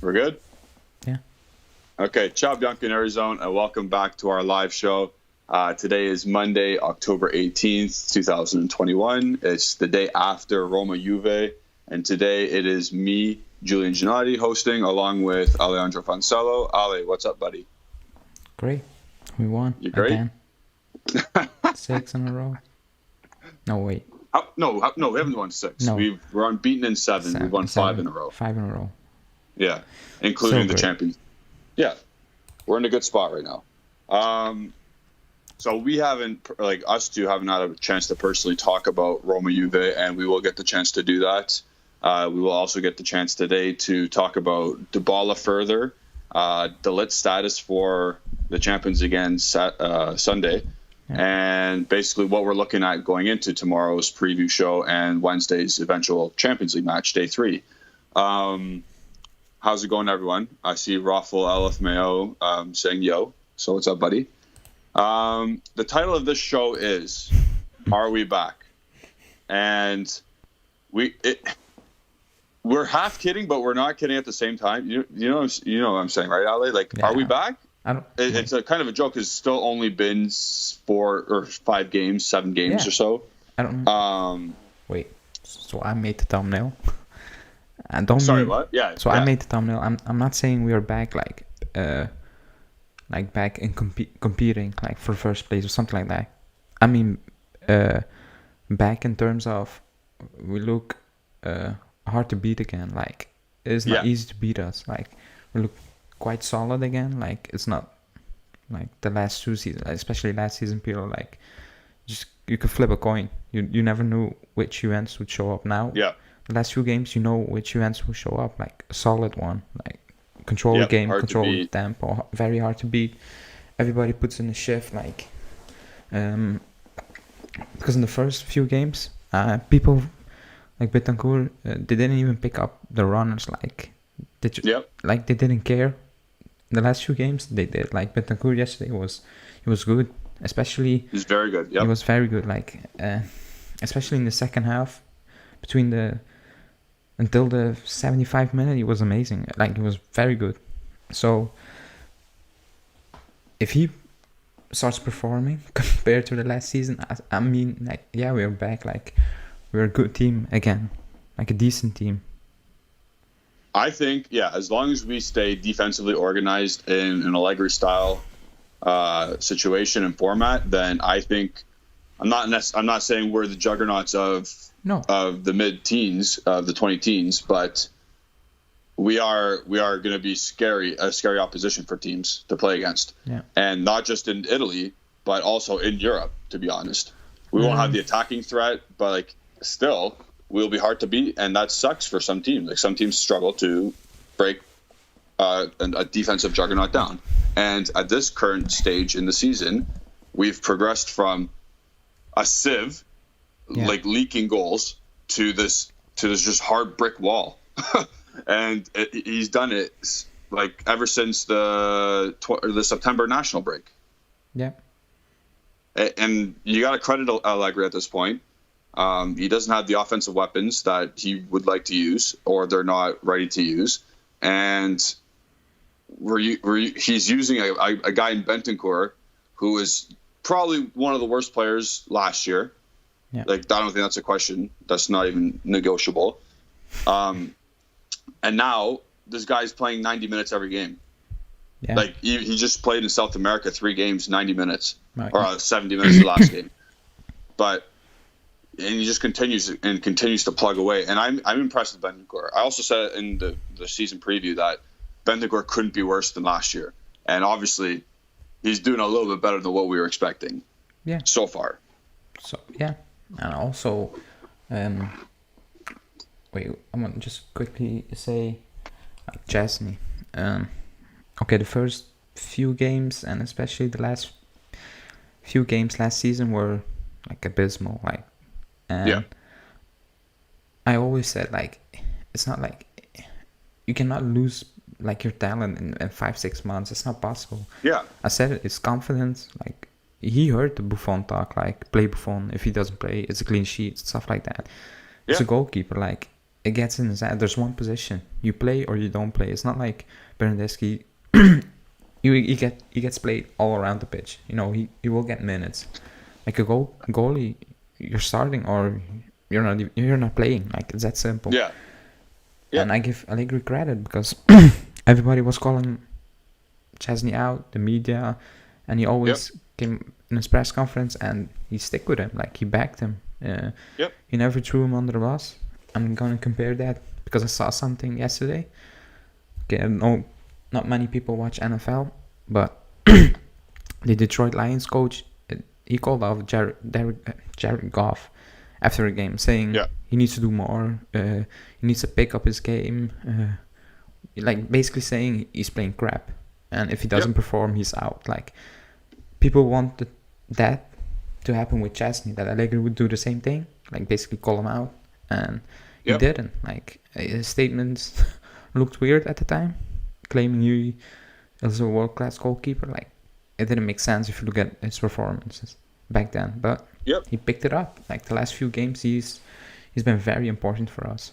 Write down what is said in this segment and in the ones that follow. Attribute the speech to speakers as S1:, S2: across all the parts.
S1: We're good?
S2: Yeah.
S1: Okay, ciao Bianconeri and welcome back to our live show. Today is Monday, October 18th, 2021. It's the day after Roma Juve, and today it is me, Julian Gennady, hosting along with Alejandro Fancello. Ale, what's up, buddy?
S2: Great. We won.
S1: You great?
S2: Again. 6 in a row. No, wait.
S1: No, we haven't won 6.
S2: No.
S1: We're unbeaten in 7. We've won 5 in a row.
S2: 5 in a row.
S1: Yeah, including the
S2: great.
S1: Champions. Yeah, we're in a good spot right now. So we haven't, us two haven't had a chance to personally talk about Roma Juve, and we will get the chance to do that. We will also get the chance today to talk about Dybala further, De Ligt's status for the Champions against Sunday, and basically what we're looking at going into tomorrow's preview show and Wednesday's eventual Champions League match, day 3. How's it going, everyone? I see Rafael Elif saying yo. So what's up, buddy? The title of this show is "Are We Back?" And we're half kidding, but we're not kidding at the same time. You know what I'm saying, right, Ale? Are we back? It's a kind of a joke. It's still only been 4 or 5 games, 7 games or so.
S2: I don't know. Wait. So I made the thumbnail. And don't
S1: Sorry, what? Yeah.
S2: So I made the thumbnail. I'm not saying we are back like back in competing like for first place or something like that. I mean back in terms of we look hard to beat again. Like it's not easy to beat us. Like we look quite solid again. Like it's not like the last 2 seasons, especially last season. People like just you could flip a coin. You never knew which Juventus would show up. Now the last few games, you know which Juventus will show up. Like a solid one. Like control the game, control the tempo. Very hard to beat. Everybody puts in a shift. Like because in the first few games, people like Bianconeri, they didn't even pick up the runners. Like they didn't care. The last few games they did. Like Bianconeri yesterday he was good, especially.
S1: He's very good. Yeah,
S2: he was very good. Like especially in the second half, until the 75 minute, he was amazing. Like he was very good. So if he starts performing compared to the last season, I mean, like we're back. Like we're a good team again, like a decent team.
S1: I think, as long as we stay defensively organized in an Allegri style situation and format, then I think I'm not saying we're the juggernauts of the mid-teens, of the 20 teens, but we are going to be a scary opposition for teams to play against, and not just in Italy, but also in Europe. To be honest, we won't have the attacking threat, but still. We'll be hard to beat, and that sucks for some teams. Like some teams struggle to break a defensive juggernaut down. And at this current stage in the season, we've progressed from a sieve, like leaking goals, to this just hard brick wall. And he's done it like ever since the September national break.
S2: Yeah.
S1: And you got to credit Allegri at this point. He doesn't have the offensive weapons that he would like to use, or they're not ready to use. And he's using a guy in Bianconeri who is probably one of the worst players last year.
S2: Yeah.
S1: Like, I don't think that's a question. That's not even negotiable. And now this guy's playing 90 minutes every game.
S2: Yeah.
S1: Like, he just played in South America 3 games, 90 minutes. Right. Or 70 minutes the last game. And he just continues to plug away. And I'm impressed with Bianconeri. I also said in the season preview that Bianconeri couldn't be worse than last year. And obviously, he's doing a little bit better than what we were expecting so far.
S2: So, and also, wait, I want to just quickly say, Chesney. Okay, the first few games, and especially the last few games last season were like abysmal. Like, and I always said, like, it's not like you cannot lose like your talent in 5-6 months. It's not possible. Yeah, I said it's confidence. Like, he heard the Buffon talk, like, play Buffon. If he doesn't play, it's a clean sheet, stuff like that. It's a goalkeeper. Like, it gets in his head. There's one position. You play or you don't play. It's not like Bernardeschi. he gets played all around the pitch. You know, he will get minutes. Like a goalie, you're starting or you're not playing. Like, it's that simple.
S1: Yeah. Yeah.
S2: And I give Allegri credit because everybody was calling Chesney out, the media, and he always came in his press conference and he stick with him. Like, he backed him. He never threw him under the bus. I'm gonna compare that because I saw something yesterday. Okay, no, not many people watch NFL, but the Detroit Lions coach, he called out Jared Goff after a game, saying he needs to do more. He needs to pick up his game. Like, basically saying he's playing crap, and if he doesn't perform, he's out. Like, people wanted that to happen with Chesney, that Allegri would do the same thing, like basically call him out, and he didn't. Like, his statements looked weird at the time, claiming he was a world-class goalkeeper. Like, it didn't make sense if you look at his performances back then, but he picked it up. Like, the last few games, he's been very important for us.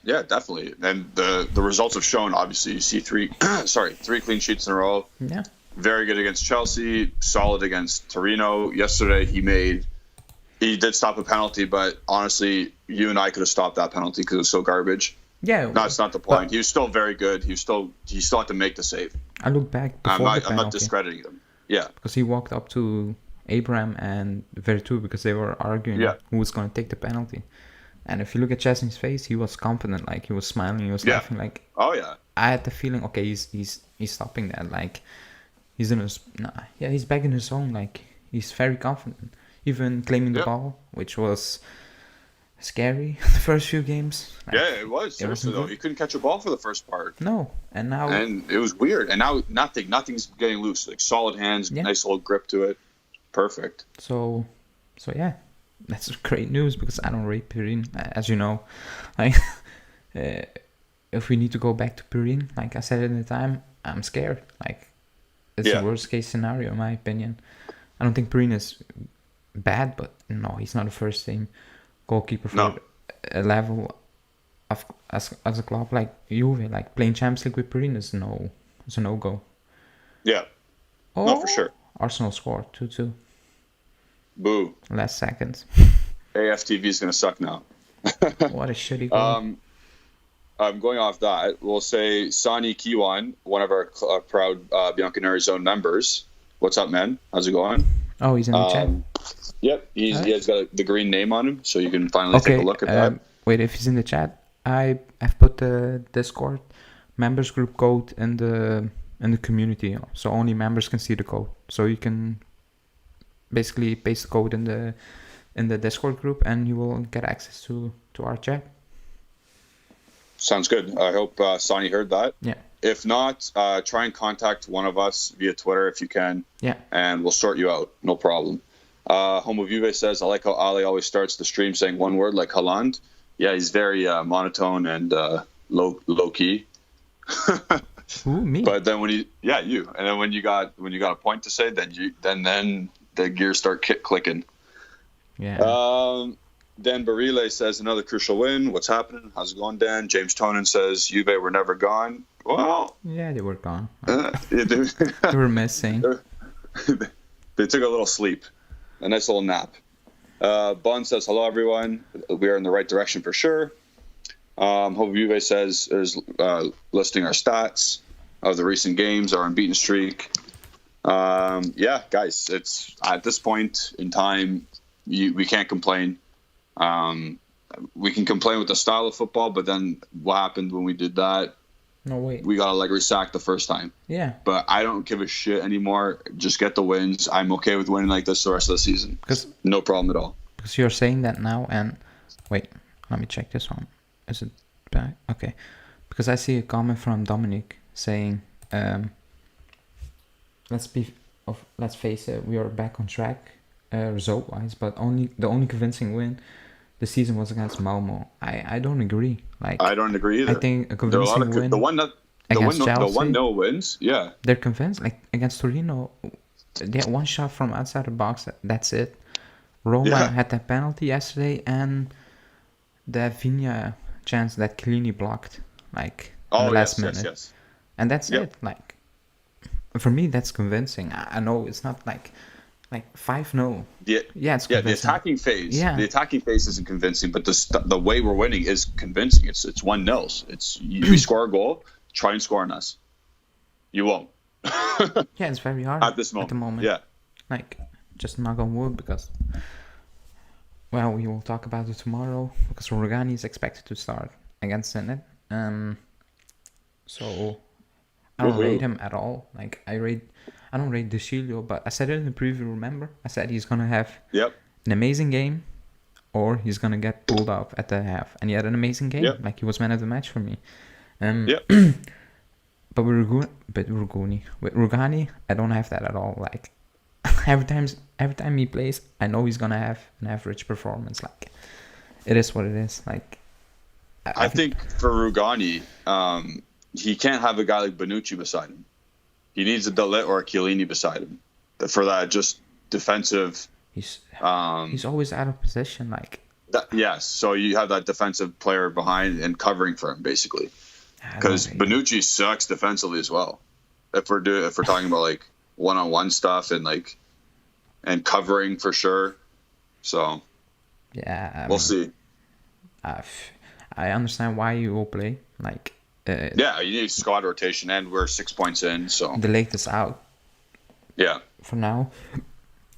S1: Yeah, definitely. And the results have shown. Obviously, you see three clean sheets in a row.
S2: Yeah.
S1: Very good against Chelsea, solid against Torino. Yesterday, he did stop a penalty, but honestly, you and I could have stopped that penalty because it was so garbage.
S2: Yeah.
S1: No, it's not the point. He was still very good. He still had to make the save.
S2: I look back before
S1: I'm not discrediting him. Yeah.
S2: Because he walked up to Abraham and Vertu because they were arguing who was going to take the penalty. And if you look at Chesney's face, he was confident. Like, he was smiling, he was laughing. Like, I had the feeling, okay, he's stopping that. Like, he's back in his zone. Like, he's very confident. Even claiming the ball, which was scary the first few games. Like,
S1: it was. Seriously, though, he couldn't catch a ball for the first part.
S2: No, and
S1: it was weird. And now nothing's getting loose. Like, solid hands, nice little grip to it, perfect.
S2: So yeah, that's great news because I don't rate Perin, as you know. Like, if we need to go back to Perin, like I said at the time, I'm scared. Like, it's the worst case scenario in my opinion. I don't think Perin is bad, but no, he's not a first team goalkeeper for a level of as a club like Juve. Like, playing Champions League with Perin is a no-go.
S1: Yeah. No, for sure.
S2: Arsenal scored 2-2.
S1: Boo.
S2: Last seconds.
S1: AFTV is going to suck now.
S2: What a shitty goal.
S1: Going off that, we'll say Sani Kiwan, one of our proud Bianconeri Zone members. What's up, man? How's it going?
S2: Oh, he's in the chat.
S1: Yep, he has got the green name on him, so you can finally take a look at that.
S2: Wait, if he's in the chat, I've put the Discord members group code in the community, so only members can see the code. So you can basically paste the code in the Discord group, and you will get access to our chat.
S1: Sounds good. I hope Sonny heard that.
S2: Yeah.
S1: If not, try and contact one of us via Twitter if you can.
S2: Yeah.
S1: And we'll sort you out. No problem. Homo Vive says, I like how Ali always starts the stream saying one word like Haaland. Yeah, he's very monotone and low key.
S2: Ooh, me.
S1: But then you. And then when you got a point to say, then the gears start clicking.
S2: Yeah.
S1: Dan Barile says another crucial win. What's happening? How's it going, Dan? James Tonin says Juve were never gone. Well,
S2: yeah, they were gone.
S1: They
S2: were missing.
S1: They took a little sleep, a nice little nap. Bun says hello, everyone. We are in the right direction for sure. Hope Juve says is listing our stats of the recent games, our unbeaten streak. Yeah, guys, it's at this point in time, we can't complain. We can complain with the style of football, but then what happened when we did that?
S2: No, wait.
S1: We got Allegri sacked the first time.
S2: Yeah.
S1: But I don't give a shit anymore. Just get the wins. I'm okay with winning like this the rest of the season. No problem at all.
S2: Because you're saying that now, and wait, let me check this one. Is it back? Okay. Because I see a comment from Dominic saying, let's face it, we are back on track result-wise, but the only convincing win this season was against Malmo. I don't agree. Like,
S1: I don't agree either.
S2: I think a convincing win. The
S1: 1-0 wins, yeah.
S2: They're convinced. Like, against Torino, they had one shot from outside the box. That's it. Roma had that penalty yesterday, and the Vinia chance that Chiellini blocked, like in
S1: Oh
S2: the last
S1: yes,
S2: minute,
S1: yes.
S2: and that's
S1: Yep.
S2: it. Like for me, that's convincing. I know it's not like 5-0. Yeah, it's
S1: Yeah, the
S2: convincing.
S1: attacking phase.
S2: Yeah.
S1: The attacking phase isn't convincing, but the way we're winning is convincing. It's 1-0. We score a goal, try and score on us. You won't.
S2: Yeah, it's very hard
S1: At the moment. Yeah.
S2: Like, just knock on wood, because, well, we will talk about it tomorrow, because Rugani is expected to start against Zenit. So I don't rate him at all. Like, I don't rate De Chilio, but I said it in the preview, remember? I said he's gonna have an amazing game, or he's gonna get pulled off at the half. And he had an amazing game. Like, he was man of the match for me. But with Rugani, I don't have that at all. Like, every time he plays, I know he's gonna have an average performance. Like, it is what it is. Like,
S1: I think for Rugani, he can't have a guy like Bonucci beside him. He needs a Dalit or a Chiellini beside him for that just defensive.
S2: He's always out of position. Like,
S1: yes, so you have that defensive player behind and covering for him basically. Because Bonucci sucks defensively as well. If we're talking about like one-on-one stuff and covering for sure. So
S2: yeah,
S1: we'll see.
S2: I understand why you will play. Like,
S1: you need squad rotation, and we're 6 points in. So
S2: the late is out.
S1: Yeah.
S2: For now,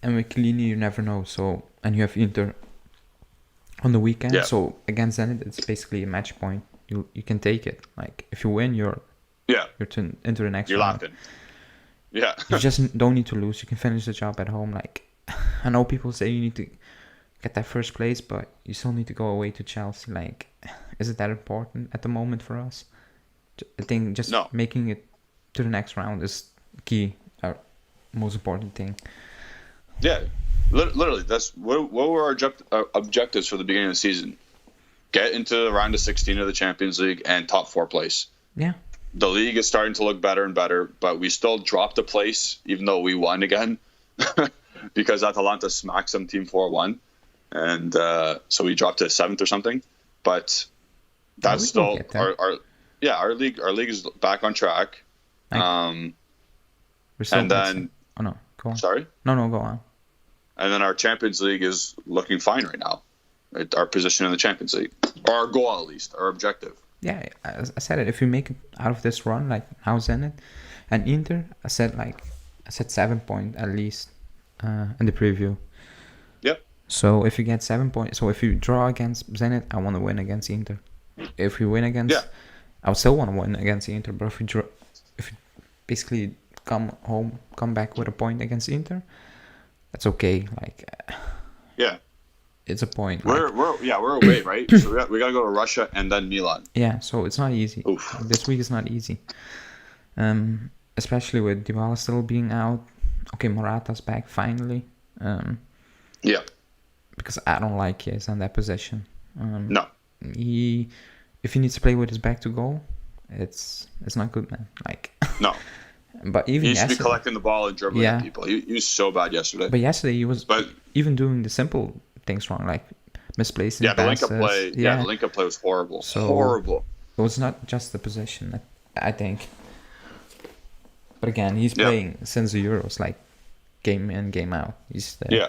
S2: and with Chiellini, you never know. So, and you have Inter on the weekend.
S1: Yeah.
S2: So against Zenit, it's basically a match point. You can take it. Like, if you win, you're into the next
S1: round. You're locked in. Yeah.
S2: You just don't need to lose. You can finish the job at home. Like, I know people say you need to get that first place, but you still need to go away to Chelsea. Like, is it that important at the moment for us? I think just making it to the next round is key, our most important thing.
S1: Yeah, literally. That's what were our objectives for the beginning of the season. Get into the round of 16 of the Champions League and top 4 place.
S2: Yeah.
S1: The league is starting to look better and better, but we still dropped a place, even though we won again, because Atalanta smacked some team 4-1. And so we dropped to 7th or something. But that's still our league is back on track. And then
S2: go on.
S1: Sorry?
S2: No, go on.
S1: And then our Champions League is looking fine right now. Our position in the Champions League. Or our goal, at least. Our objective.
S2: Yeah, I said it. If we make it out of this run, like now Zenit and Inter, I said 7 points at least in the preview.
S1: Yep.
S2: So if you get 7 points, so if you draw against Zenit, I want to win against Inter. If we win against, I would still want to win against Inter. But if you basically come back with a point against Inter, that's okay. Like, it's a point.
S1: We're away, right? So we gotta go to Russia and then Milan.
S2: Yeah, so it's not easy.
S1: Oof.
S2: This week is not easy. Especially with Dybala still being out. Okay, Morata's back finally. Because I don't like Chiesa in that position.
S1: No.
S2: If he needs to play with his back to goal, it's not good, man. Like,
S1: no.
S2: But even
S1: he used to be collecting the ball and dribbling at people. He was so bad yesterday.
S2: But yesterday he was even doing the simple things wrong, like misplacing passes.
S1: The link-up play was horrible.
S2: So
S1: horrible.
S2: It was not just the position, I think. But again, he's playing since the Euros, like game in, game out. He's there.
S1: Yeah.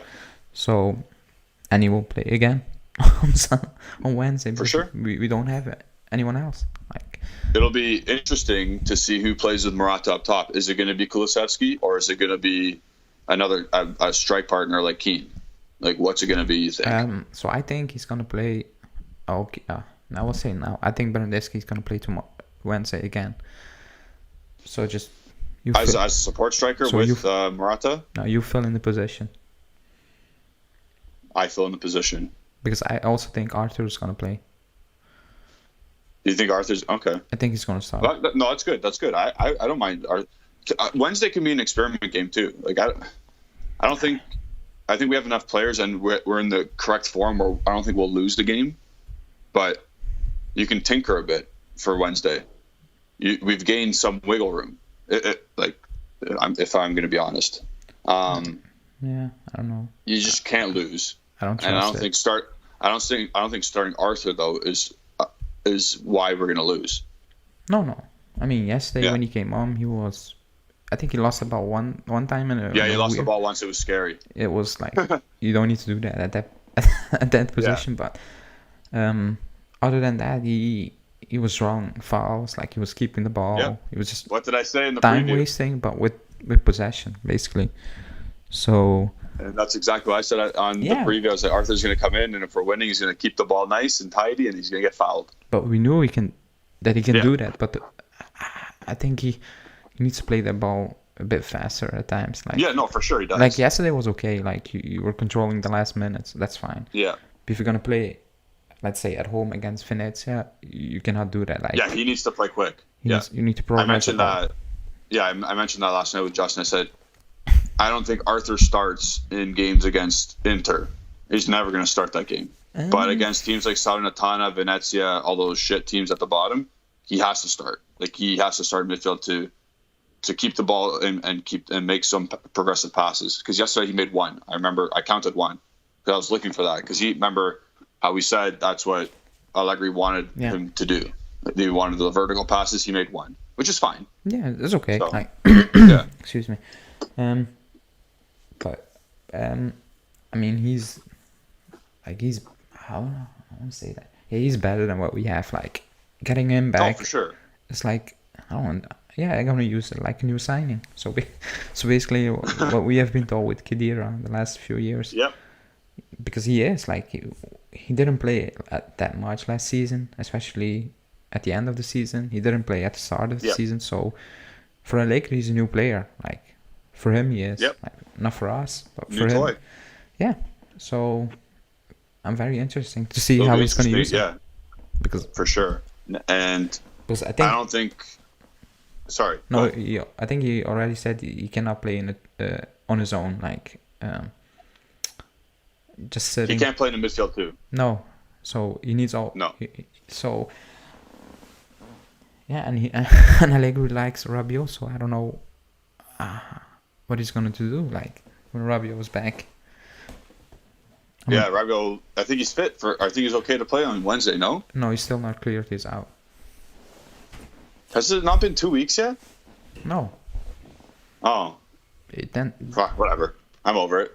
S2: So, and he will play again on Wednesday.
S1: For sure.
S2: We don't have anyone else. Like,
S1: it'll be interesting to see who plays with Morata up top. Is it going to be Kulusevski or is it going to be another a strike partner like Keane? Like, what's it going to be, you think?
S2: So I think he's going to play. Okay, I will say now. I think Bernardeschi is going to play tomorrow, Wednesday again. So just
S1: as a support striker with Morata.
S2: No, you fill in the position.
S1: I fill in the position
S2: because I also think Arthur is going to play.
S1: You think Arthur's okay?
S2: I think he's going to start.
S1: No, that's good. That's good. I don't mind. Wednesday can be an experiment game too. Like I think we have enough players and we're in the correct form where I don't think we'll lose the game. But you can tinker a bit for Wednesday. We've gained some wiggle room. If I'm going to be honest.
S2: Yeah, I don't know.
S1: You just can't lose.
S2: I don't trust
S1: think I don't think starting Arthur though is why we're gonna lose.
S2: No. I mean, yesterday when he came on, he was. I think he lost about one time in a.
S1: Yeah, he lost the ball once. It was scary.
S2: It was like you don't need to do that at that position, but other than that, he was wrong fouls. Like he was keeping the ball.
S1: Yeah.
S2: He was just.
S1: What did I say in the
S2: time
S1: preview?
S2: wasting, but with possession, basically. So.
S1: And that's exactly what I said on the preview. I said Arthur's going to come in, and if we're winning, he's going to keep the ball nice and tidy, and he's going to get fouled.
S2: But we knew he can do that. But I think he needs to play the ball a bit faster at times. Like,
S1: yeah, no, for sure he does.
S2: Like yesterday was okay. Like you were controlling the last minutes. That's fine.
S1: Yeah.
S2: But if you're gonna play, let's say at home against Venezia, you cannot do that. Like
S1: yeah, he needs to play quick.
S2: You need to progress.
S1: I mentioned that. Yeah, I mentioned that last night with Justin. I said I don't think Arthur starts in games against Inter. He's never going to start that game. But against teams like Salernitana, Venezia, all those shit teams at the bottom, he has to start. Like he has to start midfield to keep the ball and make some progressive passes. Because yesterday he made one. I remember I counted one. Because I was looking for that. Because remember how we said that's what Allegri wanted him to do. He wanted the vertical passes. He made one, which is fine.
S2: Yeah, it's okay.
S1: So,
S2: like, excuse me. But I mean, he's how do I want to say that? Yeah, he's better than what we have. Like getting him back.
S1: Oh, for sure.
S2: It's like I'm gonna use it like a new signing. So basically, what we have been told with Khedira the last few years.
S1: Yep.
S2: Because he is like he didn't play that much last season, especially at the end of the season. He didn't play at the start of the season. So for Allegri, he's a new player. Like for him, he is.
S1: Yep.
S2: Like, not for us, but
S1: new
S2: for him.
S1: Toy.
S2: Yeah. So I'm very interesting to see how he's going to use it. Because
S1: for sure. And
S2: because I
S1: don't think. Sorry.
S2: No, I think he already said he cannot play on his own. Like just sitting.
S1: He can't play in the midfield too.
S2: No, so he needs all.
S1: No.
S2: So yeah, and Allegri likes Rabiot, so I don't know what he's gonna do. Like when Rabiot was back.
S1: Rabiot. I think he's fit for. I think he's okay to play on Wednesday. No.
S2: No, he's still not cleared. He's out.
S1: Has it not been 2 weeks yet?
S2: No.
S1: Oh.
S2: Then.
S1: Whatever. I'm over it.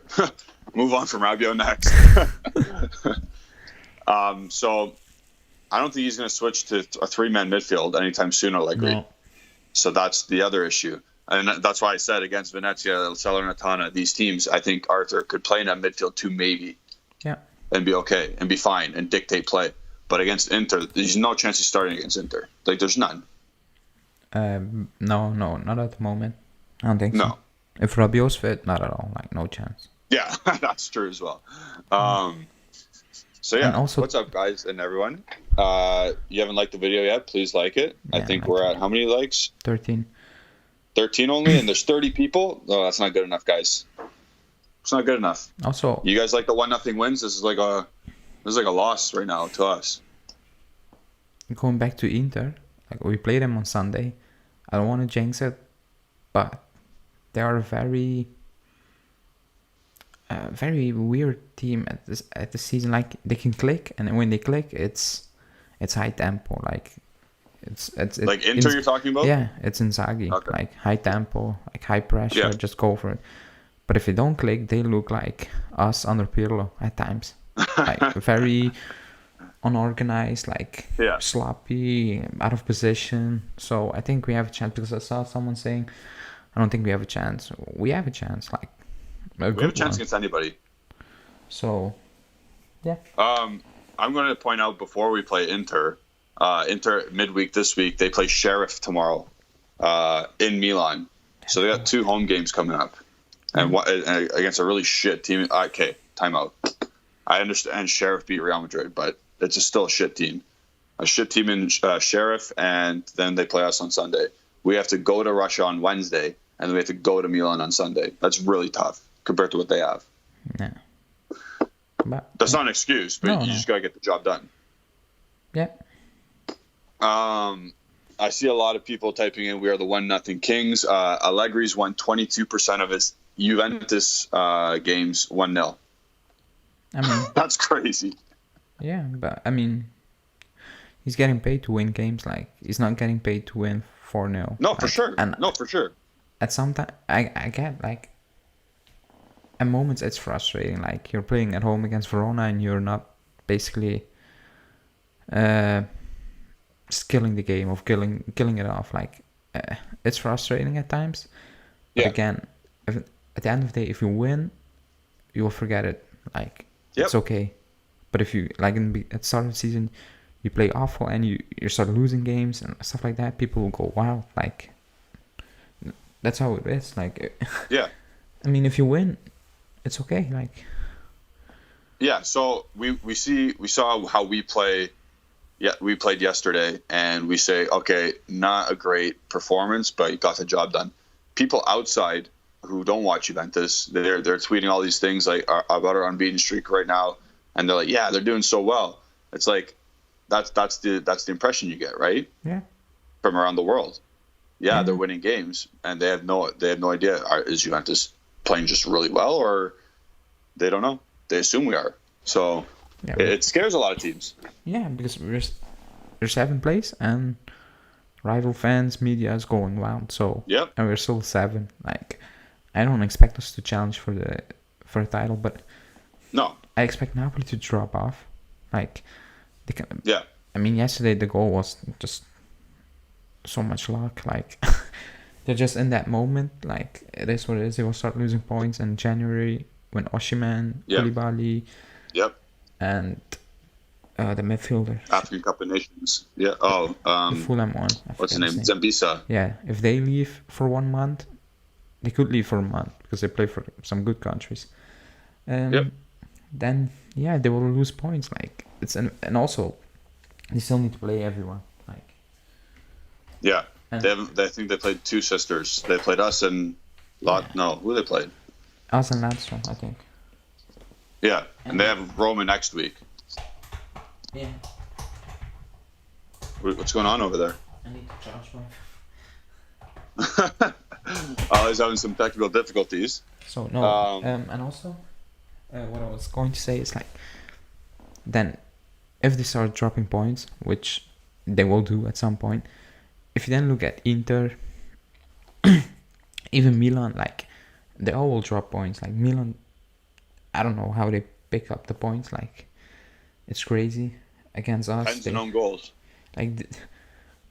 S1: Move on from Rabiot next. So I don't think he's going to switch to a 3-man midfield anytime soon, Allegri. No. So that's the other issue. And that's why I said against Venezia, Salernitana, these teams, I think Arthur could play in that midfield too, maybe.
S2: Yeah.
S1: And be okay and be fine and dictate play. But against Inter, there's no chance he's starting against Inter. Like, there's none.
S2: No, not at the moment. I don't think so. If Rabiot's fit, not at all. Like, no chance.
S1: Yeah, that's true as well. So, yeah, and also, what's up, guys and everyone? You haven't liked the video yet, please like it. Yeah, I think we're at how many likes?
S2: 13.
S1: 13 only, and there's 30 people? No, that's not good enough, guys. It's not good enough.
S2: Also,
S1: you guys like the 1-0 wins? This is like a loss right now to us.
S2: Going back to Inter, like we played them on Sunday. I don't want to jinx it, but they are a very weird team at the season. Like they can click, and when they click, it's high tempo. Like it's
S1: like Inter. You're talking about?
S2: Yeah, it's Inzaghi. Okay. Like high tempo, like high pressure. Yeah. Just go for it. But if they don't click, they look like us under Pirlo at times. Like very unorganized, like sloppy, out of position. So I think we have a chance, because I saw someone saying, I don't think we have a chance. We have a chance, like
S1: we have a chance against anybody.
S2: So, yeah.
S1: I'm going to point out before we play Inter midweek this week, they play Sheriff tomorrow in Milan. So they got 2 home games coming up. And against a really shit team. Okay, timeout. I understand Sheriff beat Real Madrid, but it's still a shit team. A shit team in Sheriff, and then they play us on Sunday. We have to go to Russia on Wednesday, and then we have to go to Milan on Sunday. That's really tough compared to what they have.
S2: Yeah. But,
S1: that's not an excuse, but you just got to get the job done.
S2: Yeah.
S1: I see a lot of people typing in, we are the 1-0 Kings. Allegri's won 22% of his Juventus games 1-0.
S2: I mean,
S1: that's crazy.
S2: Yeah, but I mean, he's getting paid to win games. Like, he's not getting paid to win 4-0.
S1: No,
S2: like,
S1: for sure.
S2: And
S1: No, for sure.
S2: at some time, I get like, at moments it's frustrating. Like, you're playing at home against Verona and you're not basically just killing the game, of killing it off. Like, it's frustrating at times. But again, at the end of the day, if you win, you will forget it. Like, it's okay. But if you, like, at the start of the season, you play awful and you start losing games and stuff like that, people will go wild. Like, that's how it is. Like,
S1: yeah.
S2: I mean, if you win, it's okay. Like,
S1: yeah. So we saw how we play. Yeah, we played yesterday, and we say, okay, not a great performance, but you got the job done. People outside who don't watch Juventus, they're tweeting all these things like about our unbeaten streak right now, and they're like, yeah, they're doing so well. It's like that's the impression you get, right?
S2: Yeah.
S1: From around the world. Yeah, they're winning games, and they have no idea, is Juventus playing just really well, or they don't know. They assume we are. So it scares a lot of teams.
S2: Yeah, because we're 7th place and rival fans, media is going wild. So and we're still 7. Like, I don't expect us to challenge for the title, but
S1: no,
S2: I expect Napoli to drop off. Like, they can.
S1: Yeah.
S2: I mean, yesterday the goal was just so much luck. Like, they're just in that moment. Like, it is what it is. They will start losing points in January when Osimhen, Koulibaly, and the midfielder,
S1: African Cup of Nations. Yeah. Oh,
S2: the Fulham one.
S1: What's his name? Zambisa.
S2: Yeah. If they leave for 1 month, they could leave for a month because they play for some good countries. Then they will lose points. Like, it's and also they still need to play everyone. Like,
S1: yeah, I think they played 2 sisters. They played us and no, who they played?
S2: Us and Lazio, I think.
S1: Yeah, and they have Roma next week.
S2: Yeah.
S1: What's going on over there?
S2: I need to charge my.
S1: He's having some technical difficulties.
S2: So no, and also, what I was going to say is, like, then if they start dropping points, which they will do at some point, if you then look at Inter, even Milan, like, they all will drop points. Like, Milan, I don't know how they pick up the points. Like, it's crazy against us.
S1: Depends on own goals.
S2: Like,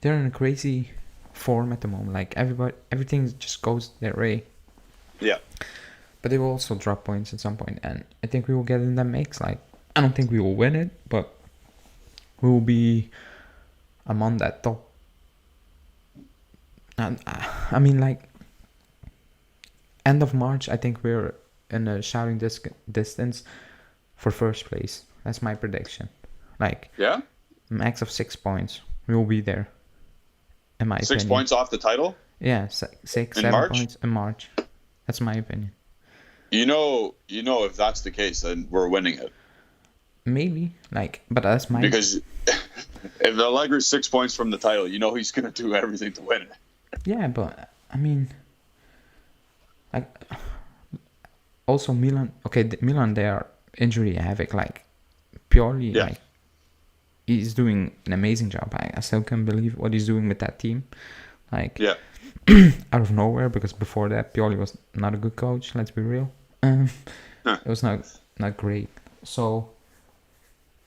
S2: they're in a crazy form at the moment. Like, everything just goes their way.
S1: Yeah.
S2: But they will also drop points at some point, and I think we will get in that mix. Like, I don't think we will win it, but we will be among that top. And I mean, like, end of March, I think we're in a shouting distance for first place. That's my prediction. Like, max of 6 points. We will be there. In my opinion.
S1: 6 points off the title?
S2: Yeah, 7 points in March. That's my opinion.
S1: You know, if that's the case, then we're winning it.
S2: Maybe, like, but that's my.
S1: Because if Allegri's 6 points from the title, he's gonna do everything to win it.
S2: Yeah, but I mean, like, also Milan. Okay, Milan, they are injury havoc. Like, purely like, he's doing an amazing job. I still can't believe what he's doing with that team. Like, out of nowhere, because before that, Pioli was not a good coach. Let's be real. It was not great. So,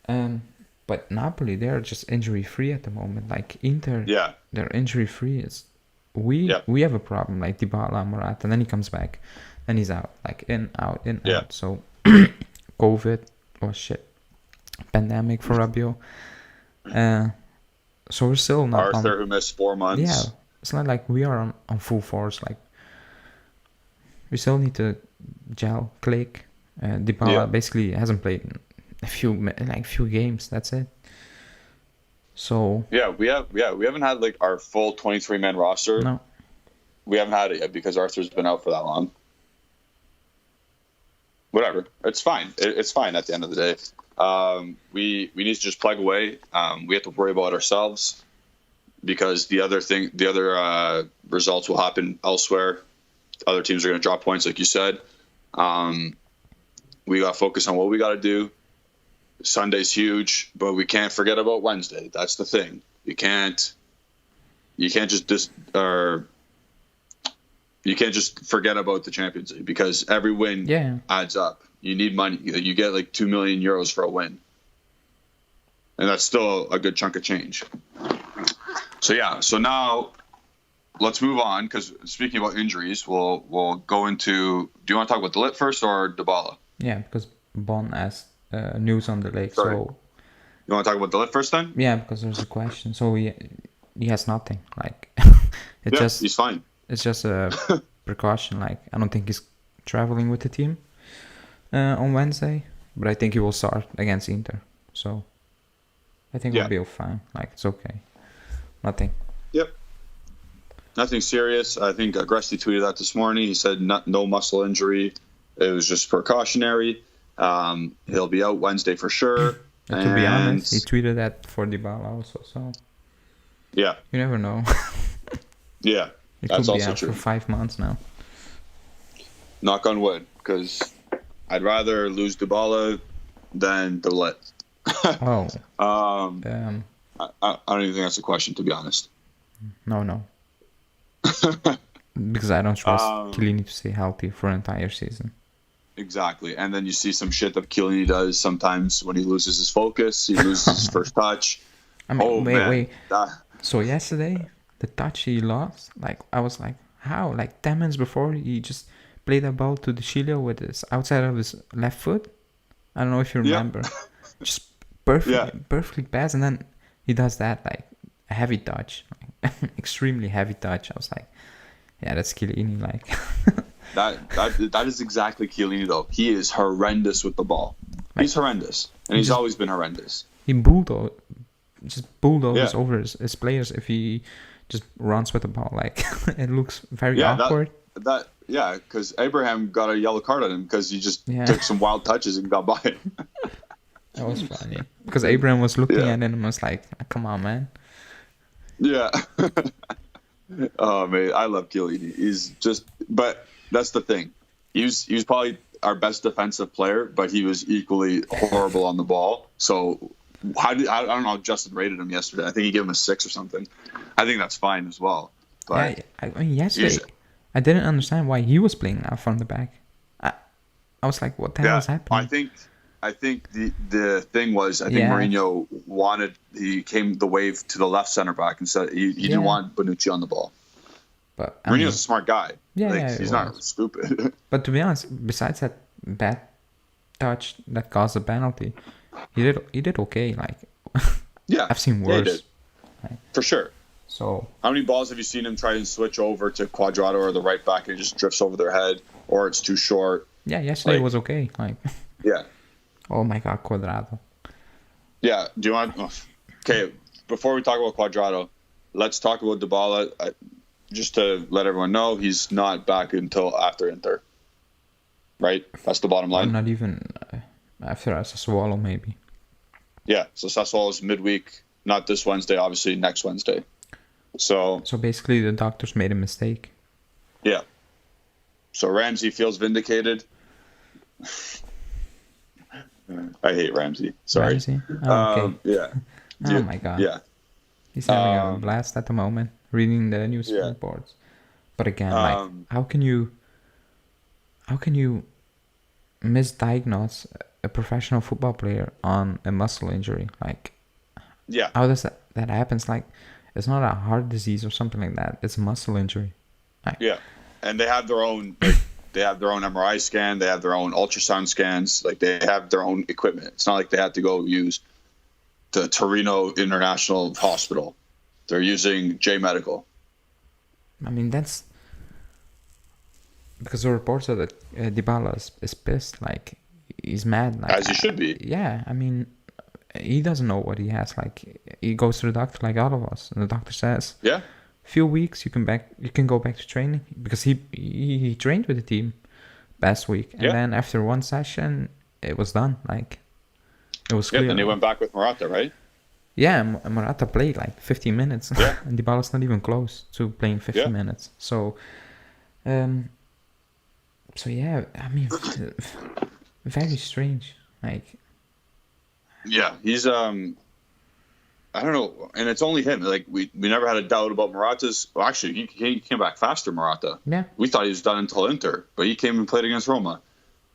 S2: but Napoli, they're just injury free at the moment. Like, Inter, they're injury free. We have a problem. Like, Dybala, Morata, and then he comes back, then he's out. Like, in out. So, COVID, shit, pandemic for Rabiot. So we're still not.
S1: Arthur, who missed 4 months.
S2: Yeah, it's not like we are on full force. Like, we still need to gel, click. Dybala basically hasn't played a few games. That's it. So
S1: we haven't had like our full 23-man roster.
S2: No,
S1: we haven't had it yet because Arthur's been out for that long. Whatever, it's fine. It's fine at the end of the day. We need to just plug away. We have to worry about ourselves because the other results will happen elsewhere. Other teams are going to drop points, like you said. We got to focus on what we got to do. Sunday's huge, but we can't forget about Wednesday. That's the thing. You can't just forget about the Champions League, because every win adds up. You need money. You get like 2 million euros for a win, and that's still a good chunk of change. So now let's move on, because speaking about injuries, we'll go into. Do you want to talk about De Ligt first or Dybala?
S2: Yeah, because Bon asked news on the lake.
S1: Sorry.
S2: So
S1: you want to talk about De Ligt first then?
S2: Yeah, because there's a question. So he has nothing. Like
S1: he's fine.
S2: It's just a precaution. Like, I don't think he's traveling with the team on Wednesday, but I think he will start against Inter. So I think we'll be fine. Like, it's okay. Nothing.
S1: Yep. Nothing serious. I think Agresti tweeted that this morning. He said no muscle injury. It was just precautionary. He'll be out Wednesday for sure.
S2: To be honest, he tweeted that for Dybala also. So
S1: yeah,
S2: you never know.
S1: Yeah,
S2: it
S1: that's
S2: could be
S1: also
S2: out
S1: true.
S2: For 5 months now.
S1: Knock on wood, because I'd rather lose Dybala than De Ligt.
S2: Oh.
S1: I don't even think that's a question, to be honest.
S2: No. Because I don't trust Chiellini to stay healthy for an entire season.
S1: Exactly. And then you see some shit that Chiellini does sometimes when he loses his focus. He loses his first touch.
S2: I mean, wait. So yesterday, the touch he lost, like, I was like, how? Like 10 minutes before, he just played a ball to De Chilio with his outside of his left foot. I don't know if you remember. Just perfectly pass, and then he does that, like, a heavy touch, like, extremely heavy touch. I was like, yeah, that's Chiellini, like.
S1: That is exactly Chiellini, though. He is horrendous with the ball. He's horrendous, and he's always been horrendous.
S2: He bulldozes over his players if he just runs with the ball. Like, it looks very awkward.
S1: Because Abraham got a yellow card on him because he just took some wild touches and got by it.
S2: That was funny. Because Abraham was looking at him and was like, come on, man.
S1: Yeah. Oh, man, I love Chiellini. But that's the thing. He was probably our best defensive player, but he was equally horrible on the ball. So I don't know how Justin rated him yesterday. I think he gave him a 6 or something. I think that's fine as well. But
S2: yeah, I mean, yesterday, I didn't understand why he was playing now from the back. I was like, what the hell is happening?
S1: I think the thing was, I think Mourinho he came the wave to the left center back and said he didn't want Bonucci on the ball. But Mourinho's a smart guy. He's not stupid.
S2: But to be honest, besides that bad touch that caused a penalty, he did okay. Like, I've seen worse.
S1: For sure.
S2: So
S1: how many balls have you seen him try and switch over to Cuadrado or the right back and it just drifts over their head, or it's too short?
S2: Yeah, yesterday was okay. Like,
S1: yeah.
S2: Oh my God, Cuadrado.
S1: Yeah. Do you want? Okay. Before we talk about Cuadrado, let's talk about Dybala. Just to let everyone know, he's not back until after Inter. Right? That's the bottom line.
S2: Not even after Sassuolo, maybe.
S1: Yeah. So Sassuolo is midweek, not this Wednesday. Obviously, next Wednesday. So basically,
S2: the doctors made a mistake.
S1: Yeah. So Ramsey feels vindicated. I hate Ramsey. Sorry.
S2: Ramsey? Oh, okay.
S1: Yeah.
S2: Oh my God.
S1: Yeah.
S2: He's having a blast at the moment, reading the news reports. But again, like, how can you misdiagnose a professional football player on a muscle injury? Like, how does that happens? Like, it's not a heart disease or something like that. It's a muscle injury. Like,
S1: and they have their own. They have their own MRI scan. They have their own ultrasound scans. Like, they have their own equipment. It's not like they have to go use the Torino International Hospital. They're using J Medical.
S2: I mean, that's because the reports are that Dybala is pissed. Like, he's mad. Like,
S1: as he should be.
S2: Yeah, I mean, he doesn't know what he has. Like, he goes to the doctor like all of us, and the doctor says, few weeks you can go back to training, because he trained with the team last week, and then after one session it was done. Like, it was clear.
S1: And he went back with Morata, right?
S2: Yeah, Morata played like 15 minutes, and Dybala's not even close to playing 50 minutes. So yeah, I mean, very strange. Like,
S1: Yeah, he's I don't know, and it's only him. Like we never had a doubt about Morata's. Well, actually, he came back faster, Morata.
S2: Yeah.
S1: We thought he was done until Inter, but he came and played against Roma,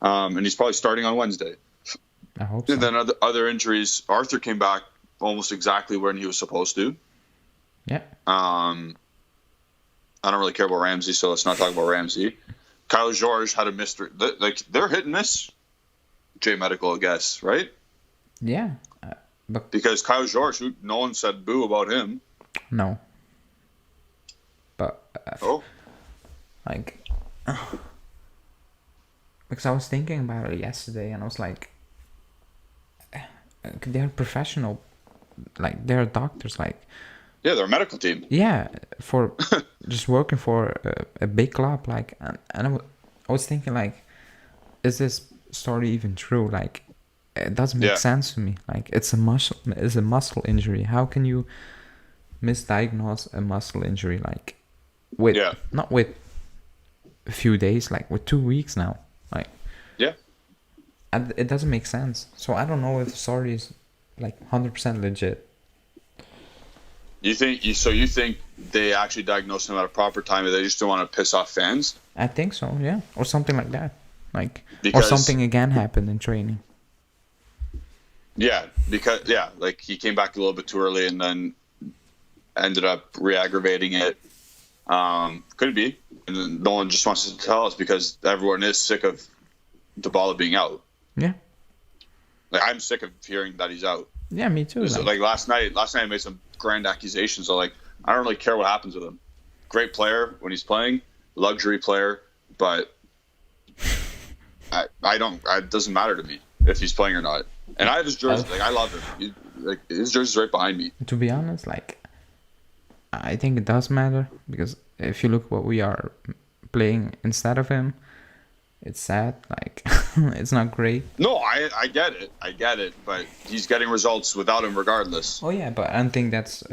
S1: and he's probably starting on Wednesday.
S2: I hope so.
S1: And then other injuries. Arthur came back almost exactly when he was supposed to.
S2: Yeah.
S1: I don't really care about Ramsey, so let's not talk about Ramsey. Kyle George had a mystery. Like they're hit and miss. J Medical, I guess, right?
S2: Yeah. But
S1: because Kyle George, no one said boo about him.
S2: No. But like, because I was thinking about it yesterday, and I was like, they're professional, like they're doctors, like.
S1: Yeah, they're a medical team.
S2: Yeah, for just working for a big club, like, and I was thinking, like, is this story even true? Like, it doesn't make sense to me. Like, it's a muscle injury. How can you misdiagnose a muscle injury? Like, with not with a few days, like with 2 weeks now. Like, and it doesn't make sense. So I don't know if the story is like 100% legit.
S1: You think they actually diagnosed him at a proper time, and they just don't want to piss off fans?
S2: I think so, yeah, or something like that. Like, or something again happened in training.
S1: Yeah, like he came back a little bit too early and then ended up re-aggravating it. Could be. And no one just wants to tell us because everyone is sick of Dybala being out.
S2: Yeah.
S1: Like, I'm sick of hearing that he's out.
S2: Yeah, me too.
S1: Like last night I made some grand accusations. So like, I don't really care what happens with him. Great player when he's playing, luxury player, but I don't. It doesn't matter to me if he's playing or not. And I have his jersey. Like, I love him. Like, his jersey's right behind me.
S2: To be honest, like, I think it does matter because if you look what we are playing instead of him, it's sad. Like, it's not great.
S1: No, I get it. But he's getting results without him regardless.
S2: Oh yeah, but I don't think that's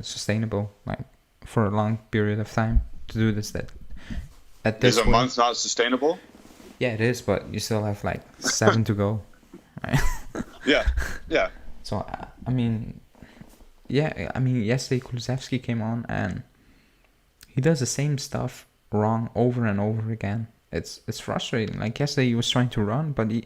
S2: sustainable. Like, for a long period of time to do this.
S1: Is a month not sustainable?
S2: Yeah, it is, but you still have like 7 to go. Right?
S1: Yeah.
S2: So I mean, yesterday Kulusevski came on and he does the same stuff wrong over and over again. It's frustrating. Like, yesterday he was trying to run, but he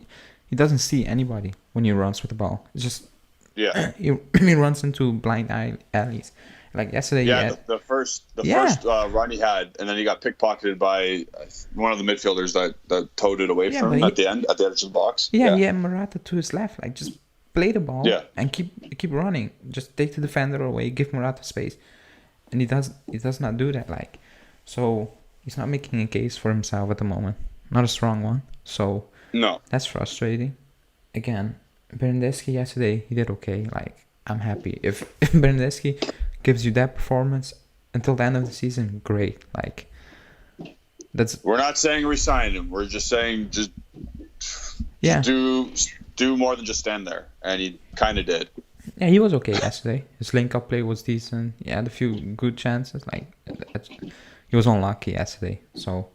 S2: doesn't see anybody when he runs with the ball. It's just he runs into blind alleys. Like yesterday,
S1: the first run he had, and then he got pickpocketed by one of the midfielders that towed it away from him at the edge of the box.
S2: Yeah, he had Morata to his left. Like, just play the ball and keep running. Just take the defender away, give Morata space, and he does not do that. Like, so he's not making a case for himself at the moment. Not a strong one. So
S1: no,
S2: that's frustrating. Again, Bernardeschi yesterday, he did okay. Like, I'm happy if Bernardeschi gives you that performance until the end of the season, great. Like, we're
S1: not saying resign him. We're just saying do more than just stand there, and he kind of did.
S2: Yeah, he was okay yesterday. His link-up play was decent. He had a few good chances. Like, he was unlucky yesterday, so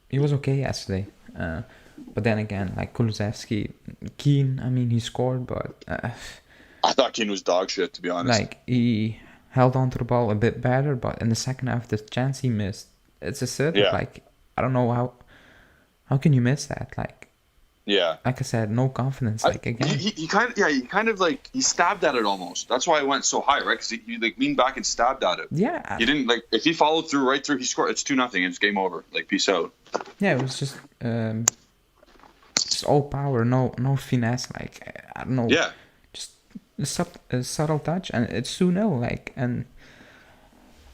S2: he was okay yesterday. But then again, like Kulusevski, Keane, I mean, he scored, but
S1: I thought Keane was dog shit, to be honest.
S2: Like, he held on to the ball a bit better, but in the second half, the chance he missed, it's a set. Like, I don't know how can you miss that? Like, like I said, no confidence. Like, again,
S1: he kind of like he stabbed at it almost. That's why it went so high, right? Because he like leaned back and stabbed at it.
S2: Yeah,
S1: he didn't like if he followed through right through, he scored. It's 2-0. It's game over. Like, peace out.
S2: Yeah, it was just all power, no finesse. Like, I don't know.
S1: Yeah.
S2: A subtle touch, and it's 2-0. Like, and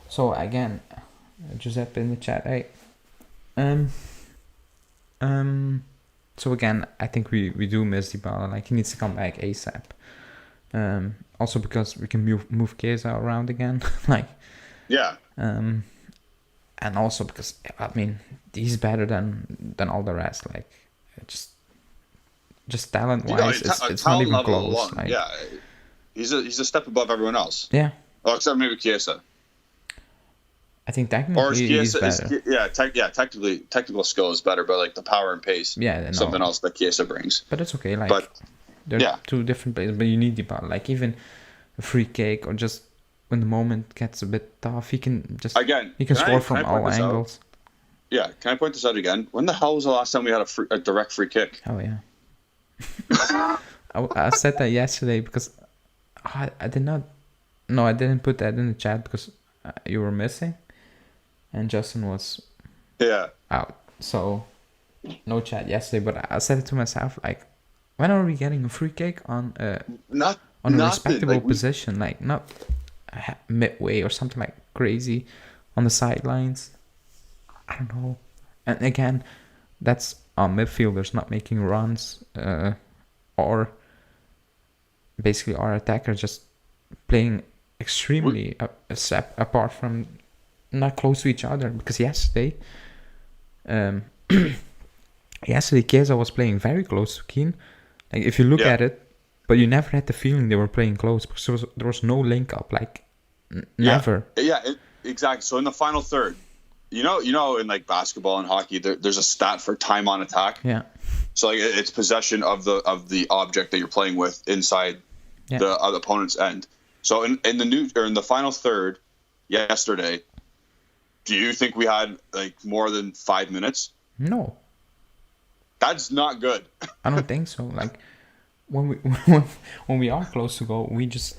S2: so again, Giuseppe in the chat. Hey, so again, I think we do miss Dybala. Like, he needs to come back ASAP. Also because we can move Chiesa around again. Like, and also because, I mean, he's better than all the rest. Like, just talent wise, it's not even close. Like,
S1: he's a step above everyone else.
S2: Yeah.
S1: Oh, except maybe Chiesa.
S2: I think technically he's better.
S1: Technical skill is better, but like the power and pace, something else that Chiesa brings.
S2: But it's okay. Like,
S1: but
S2: They're two different players, but you need Dybala. Like even a free kick or just when the moment gets a bit tough, he can just score from all angles.
S1: Yeah, can I point this out again? When the hell was the last time we had a direct free kick?
S2: Oh yeah. I said that yesterday because I did not. No, I didn't put that in the chat because you were missing, and Justin was out. So no chat yesterday. But I said it to myself like, when are we getting a free kick on a respectable position, like not midway or something like crazy on the sidelines? I don't know. And again, that's on midfielders not making runs, or basically our attacker just playing extremely apart from, not close to each other. Because yesterday Chiesa was playing very close to Keane. Like if you look at it, but you never had the feeling they were playing close because there was no link up, like never.
S1: Exactly. So in the final third, you know, in like basketball and hockey, there's a stat for time on attack.
S2: Yeah.
S1: So like it's possession of the object that you're playing with inside the opponent's end. So in the final third yesterday, do you think we had like more than 5 minutes?
S2: No.
S1: That's not good.
S2: I don't think so. Like when we are close to goal, we just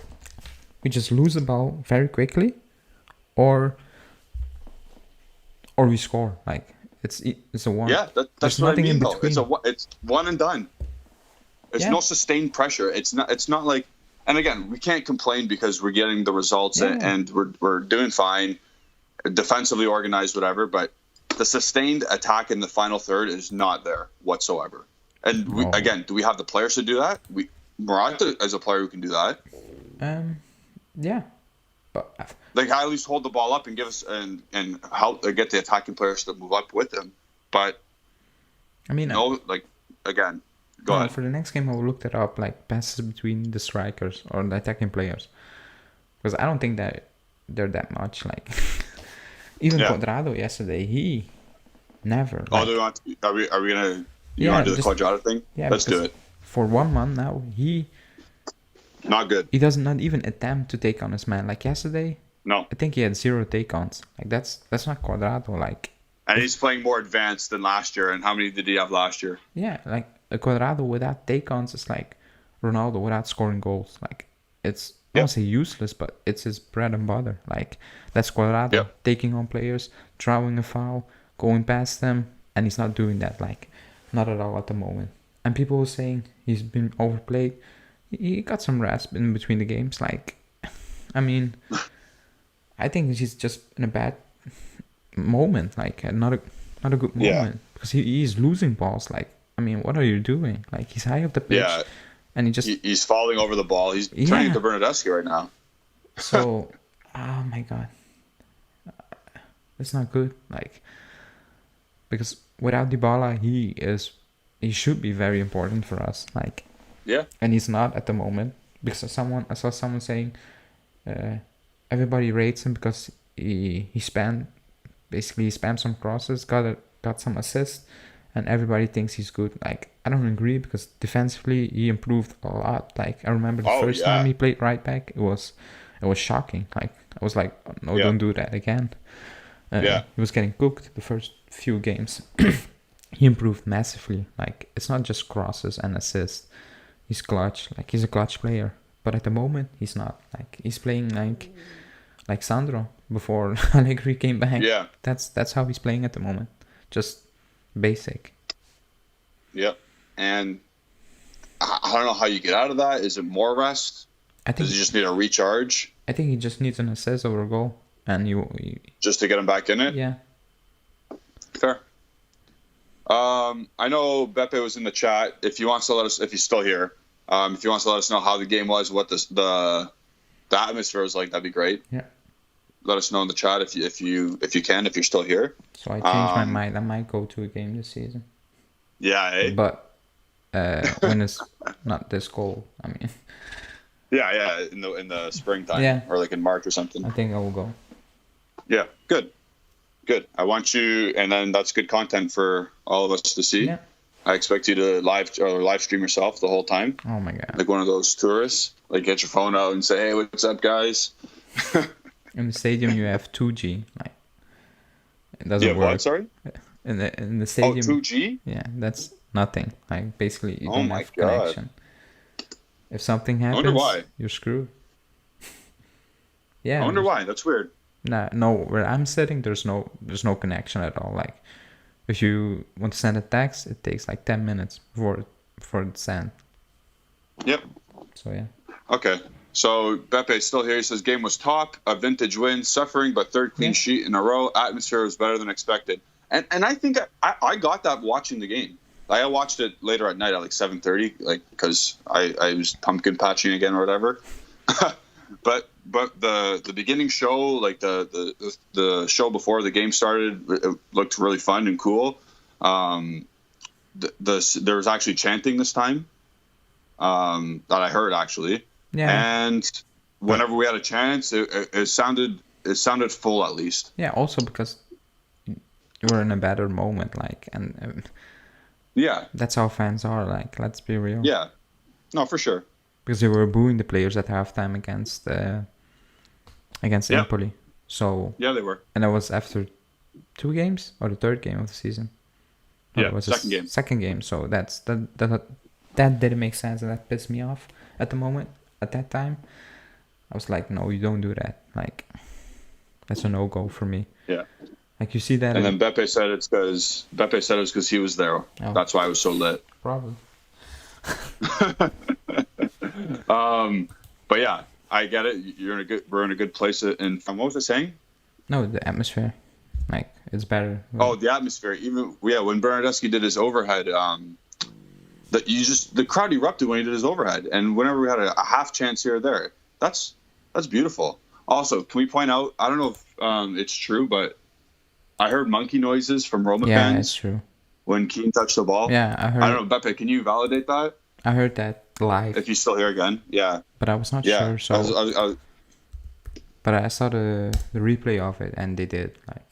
S2: lose the ball very quickly, or we score. Like it's a one.
S1: Yeah, that's what I mean. Though. It's one and done. There's no sustained pressure. It's not like. And again, we can't complain because we're getting the results and we're doing fine, defensively organized, whatever. But the sustained attack in the final third is not there whatsoever. And again, do we have the players to do that? Morata is a player who can do that.
S2: Yeah, but
S1: like at least hold the ball up and give us and help get the attacking players to move up with him. But
S2: I mean,
S1: again. Go ahead.
S2: For the next game, I will look that up, like passes between the strikers or the attacking players, because I don't think that they're that much. Like even Cuadrado yesterday, he never.
S1: Are we gonna? You want to do the Cuadrado thing?
S2: Yeah,
S1: let's do it.
S2: For 1 month now, he
S1: not good.
S2: He does not even attempt to take on his man. Like yesterday,
S1: no,
S2: I think he had 0 take-ons. Like that's not Cuadrado. Like,
S1: and he's playing more advanced than last year. And how many did he have last year?
S2: Yeah, like. A Cuadrado without take-ons is like Ronaldo without scoring goals. Like it's I don't say useless, but it's his bread and butter. Like that's Cuadrado taking on players, drawing a foul, going past them, and he's not doing that. Like not at all at the moment. And people were saying he's been overplayed. He got some rest in between the games. Like, I mean, I think he's just in a bad moment. Like not a good moment because he's losing balls. Like. I mean, what are you doing? Like, he's high up the pitch, and he's
S1: falling over the ball. He's turning to Bernardeschi right now.
S2: So, oh my God, it's not good. Like, because without Dybala, he should be very important for us. Like, and he's not at the moment because I saw someone saying, everybody rates him because he spammed some crosses, got some assists. And everybody thinks he's good. Like, I don't agree because defensively he improved a lot. Like, I remember the first time he played right back, it was shocking. Like, I was like, no, don't do that again. He was getting cooked the first few games. He improved massively. Like, it's not just crosses and assists. He's clutch. Like, he's a clutch player. But at the moment, he's not. Like, he's playing like Sandro before Allegri came back.
S1: Yeah.
S2: That's how he's playing at the moment. Just basic.
S1: Yep. And I don't know how you get out of that. Is it more rest? Does he just need a recharge?
S2: I think he just needs an assist over a goal, and you
S1: just to get him back in it.
S2: Yeah.
S1: Fair. I know Beppe was in the chat. If he wants to let us, if he's still here, if he wants to let us know how the game was, what the atmosphere was like, that'd be great.
S2: Yeah.
S1: Let us know in the chat if you can, if you're still here.
S2: So I changed my mind. I might go to a game this season.
S1: Yeah,
S2: but when it's not this cold, I mean.
S1: Yeah, in the springtime, or like in March or something.
S2: I think I will go.
S1: Yeah, good. I want you, and then that's good content for all of us to see.
S2: Yeah.
S1: I expect you to live stream yourself the whole time.
S2: Oh my god!
S1: Like one of those tourists. Like get your phone out and say, "Hey, what's up, guys?"
S2: In the stadium, you have 2G. Like it doesn't work.
S1: What? Sorry.
S2: In the stadium.
S1: 2G.
S2: Yeah, that's nothing. Like basically, you don't have
S1: God.
S2: connection. If something happens,
S1: I wonder why.
S2: You're screwed. Yeah.
S1: I wonder why. That's weird.
S2: No, where I'm sitting, there's no connection at all. Like, if you want to send a text, it takes like 10 minutes for it sent.
S1: Yep.
S2: So yeah.
S1: Okay. So Bepe's still here. He says game was top, a vintage win, suffering but third clean sheet in a row. Atmosphere was better than expected, and I think I got that watching the game. I watched it later at night at like 7:30, like because I was pumpkin patching again or whatever. But the beginning show, like the show before the game started, it looked really fun and cool. There was actually chanting this time that I heard actually. Yeah. And whenever we had a chance, it sounded full at least.
S2: Yeah. Also because you were in a better moment, like and
S1: yeah,
S2: that's how fans are. Like, let's be real.
S1: Yeah. No, for sure.
S2: Because they were booing the players at halftime against Empoli. So
S1: yeah, they were.
S2: And that was after 2 games or the third game of the season.
S1: No, it was second game.
S2: Second game. So that didn't make sense, and that pissed me off at the moment. At that time, I was like, no, you don't do that. Like, that's a no-go for me.
S1: Yeah.
S2: Like, you see that.
S1: And then Beppe said it's because he was there. Oh. That's why I was so lit.
S2: Probably.
S1: But yeah, I get it. We're in a good place. And what was I saying?
S2: No, the atmosphere. Like, it's better.
S1: Oh, the atmosphere. Even when Bernardeschi did his overhead, the crowd erupted when he did his overhead, and whenever we had a half chance here or there, that's beautiful. Also, can we point out? I don't know if it's true, but I heard monkey noises from Roma fans.
S2: Yeah, it's true.
S1: When Keane touched the ball.
S2: Yeah, I heard.
S1: I don't know, Beppe, can you validate that?
S2: I heard that live.
S1: If you're still here again, yeah.
S2: But I was not sure. So. But I saw the replay of it, and they did like.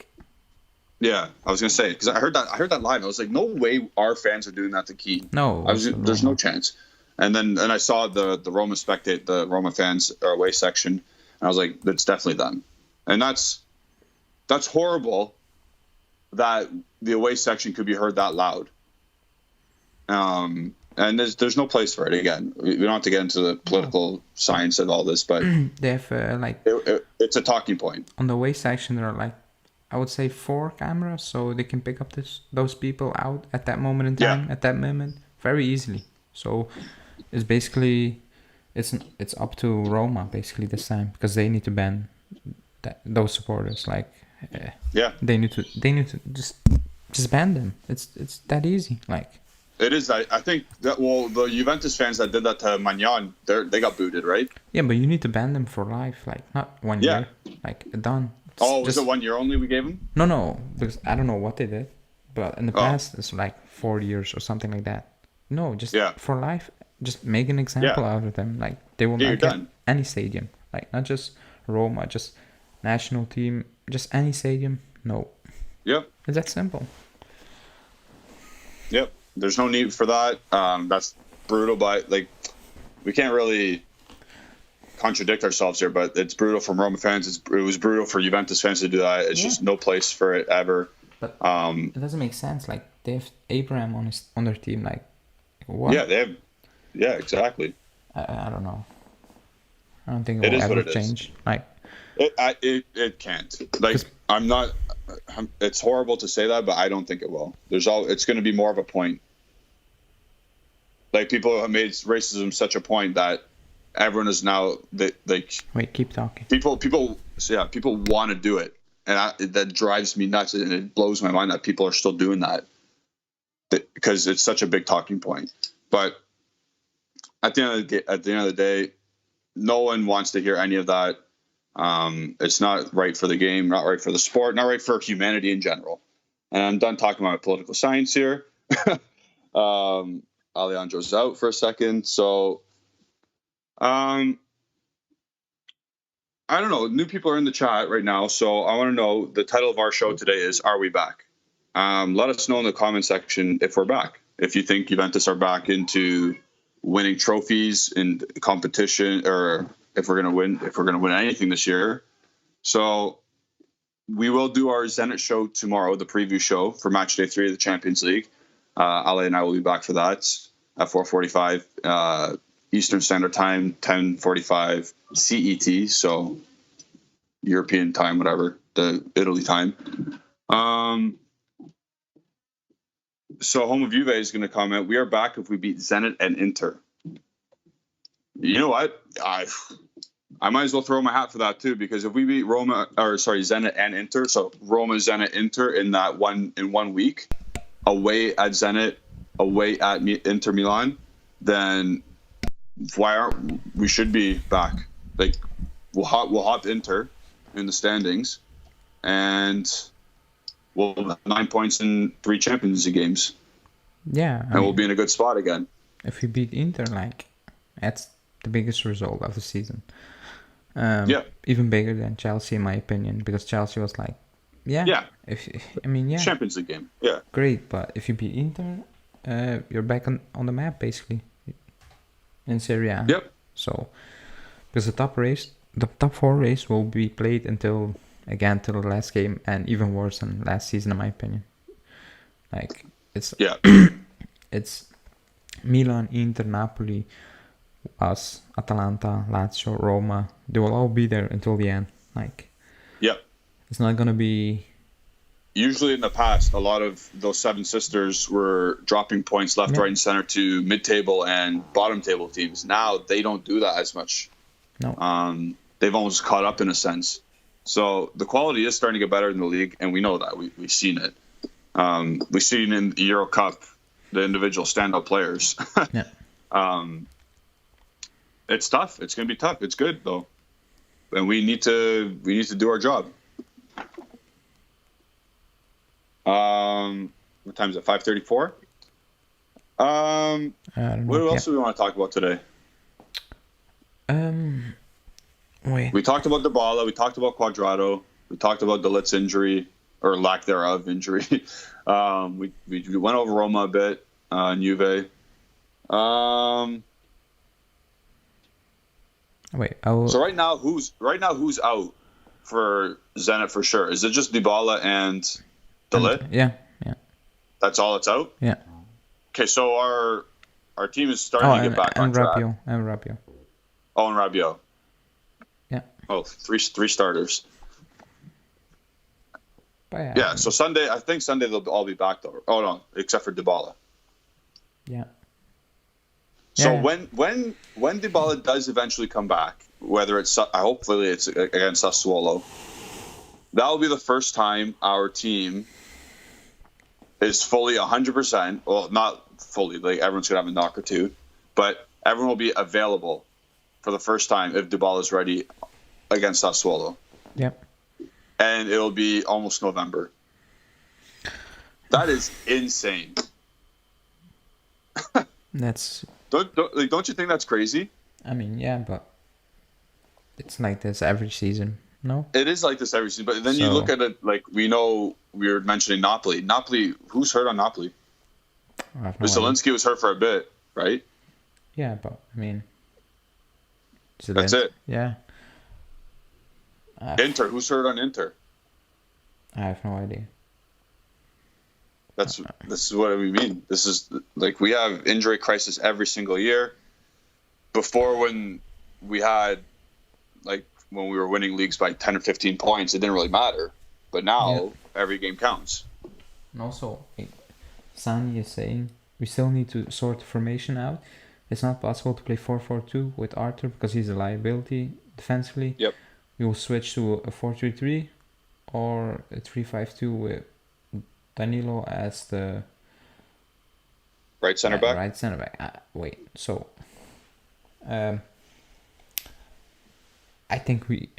S1: Yeah, I was gonna say because I heard that live. I was like, no way, our fans are doing that to Keane.
S2: No,
S1: there's no chance. And I saw the Roma fans away section, and I was like, that's definitely them. And that's horrible. That the away section could be heard that loud. And there's no place for it. Again, we don't have to get into the political science of all this, but
S2: they have
S1: it's a talking point.
S2: On the away section, there are like, I would say 4 cameras, so they can pick up those people out at that moment in time, at that moment, very easily. So it's basically it's up to Roma basically this time, because they need to ban those supporters. Like, they need to just ban them. It's that easy. Like,
S1: it is. I think that the Juventus fans that did that to Magnan, they got booted, right?
S2: Yeah, but you need to ban them for life. Like, not 1 year. Like, done.
S1: Was it 1 year only we gave them?
S2: No, because I don't know what they did, but in the past it's like 4 years or something like that. No, just for life. Just make an example out of them. Like, they will not get any stadium. Like, not just Roma, just national team, just any stadium. No.
S1: Yep.
S2: It's that simple.
S1: Yep. There's no need for that. That's brutal, but like, we can't really contradict ourselves here, but it's brutal from Roma fans. It was brutal for Juventus fans to do that. It's just no place for it ever.
S2: But it doesn't make sense. Like, they have Abraham on their team. Like, what?
S1: Yeah, they have. Yeah, exactly.
S2: I don't know. I don't think it will ever change. Like,
S1: it can't. Like, I'm not. It's horrible to say that, but I don't think it will. It's going to be more of a point. Like, people have made racism such a point that everyone is now like.
S2: Wait, keep talking.
S1: People want to do it, and that drives me nuts, and it blows my mind that people are still doing that because it's such a big talking point. But at the end of the day, no one wants to hear any of that. It's not right for the game, not right for the sport, not right for humanity in general. And I'm done talking about political science here. Alejandro's out for a second. So, I don't know. New people are in the chat right now. So I want to know, the title of our show today is, Are We Back? Let us know in the comment section if we're back. if you think Juventus are back into winning trophies in competition, or if we're gonna win anything this year. So we will do our Zenit show tomorrow, the preview show for match day 3 of the Champions League. Ale and I will be back for that at 4:45 Eastern Standard Time, 10:45 CET, so European time, whatever, the Italy time. So Home of Juve is going to comment, we are back if we beat Zenit and Inter. You know what? I might as well throw my hat for that too, because if we beat Zenit and Inter, so Roma, Zenit, Inter in 1 week, away at Zenit, away at Inter Milan, then we should be back. Like we'll hop Inter in the standings, and we'll have 9 points in 3 Champions League games.
S2: Yeah,
S1: and we'll be in a good spot again.
S2: If we beat Inter, like that's the biggest result of the season. Even bigger than Chelsea, in my opinion, because Chelsea was like,
S1: Champions League game,
S2: great. But if you beat Inter, you're back on the map basically in Serie A.
S1: Yep.
S2: So because the top 4 race will be played until the last game, and even worse than last season, in my opinion. Like it's it's Milan, Inter, Napoli, us, Atalanta, Lazio, Roma. They will all be there until the end. Like, it's not gonna be.
S1: Usually in the past, a lot of those 7 sisters were dropping points left, right, and center to mid-table and bottom-table teams. Now they don't do that as much.
S2: No.
S1: They've almost caught up in a sense. So the quality is starting to get better in the league, and we know that. We've seen it. We've seen in the Euro Cup the individual standout players. It's tough. It's going to be tough. It's good though, and we need to do our job. What time is it? 5:34. What else do we want to talk about today?
S2: Wait.
S1: We talked about Dybala. We talked about Cuadrado. We talked about De Ligt's injury or lack thereof injury. We went over Roma a bit and Juve. So right now, who's out for Zenit for sure? Is it just Dybala and De Ligt?
S2: Yeah.
S1: That's all that's out?
S2: Yeah.
S1: Okay, so our team is starting to get back on track.
S2: And Rabiot.
S1: Oh, and Rabiot.
S2: Yeah.
S1: Oh, three starters.
S2: But
S1: yeah, so I think Sunday they'll all be back though. Oh no, except for Dybala.
S2: Yeah.
S1: So when Dybala does eventually come back, whether it's hopefully it's against Sassuolo, that will be the first time our team is fully 100%. Well, not fully, like everyone's gonna have a knock or two, but everyone will be available for the first time if Dybala is ready against Sassuolo.
S2: Yep.
S1: And it'll be almost November. That is insane.
S2: That's.
S1: Don't you think that's crazy?
S2: I mean, yeah, but it's like this every season, no?
S1: It is like this every season, but then you look at it like we know we were mentioning Napoli. Napoli, who's hurt on Napoli? Zielinski was hurt for a bit, right?
S2: Yeah, but I mean,
S1: that's it.
S2: Yeah.
S1: Inter, who's hurt on Inter?
S2: I have no idea.
S1: This is what we mean. This is like we have injury crisis every single year. Before, when we had when we were winning leagues by 10 or 15 points, it didn't really matter. But now every game counts.
S2: And also, Sani is saying we still need to sort the formation out. It's not possible to play 4-4-2 with Arthur because he's a liability defensively.
S1: Yep.
S2: We will switch to a 4-3-3 or a 3-5-2 with Danilo as the
S1: right center back.
S2: Right center back. So I think we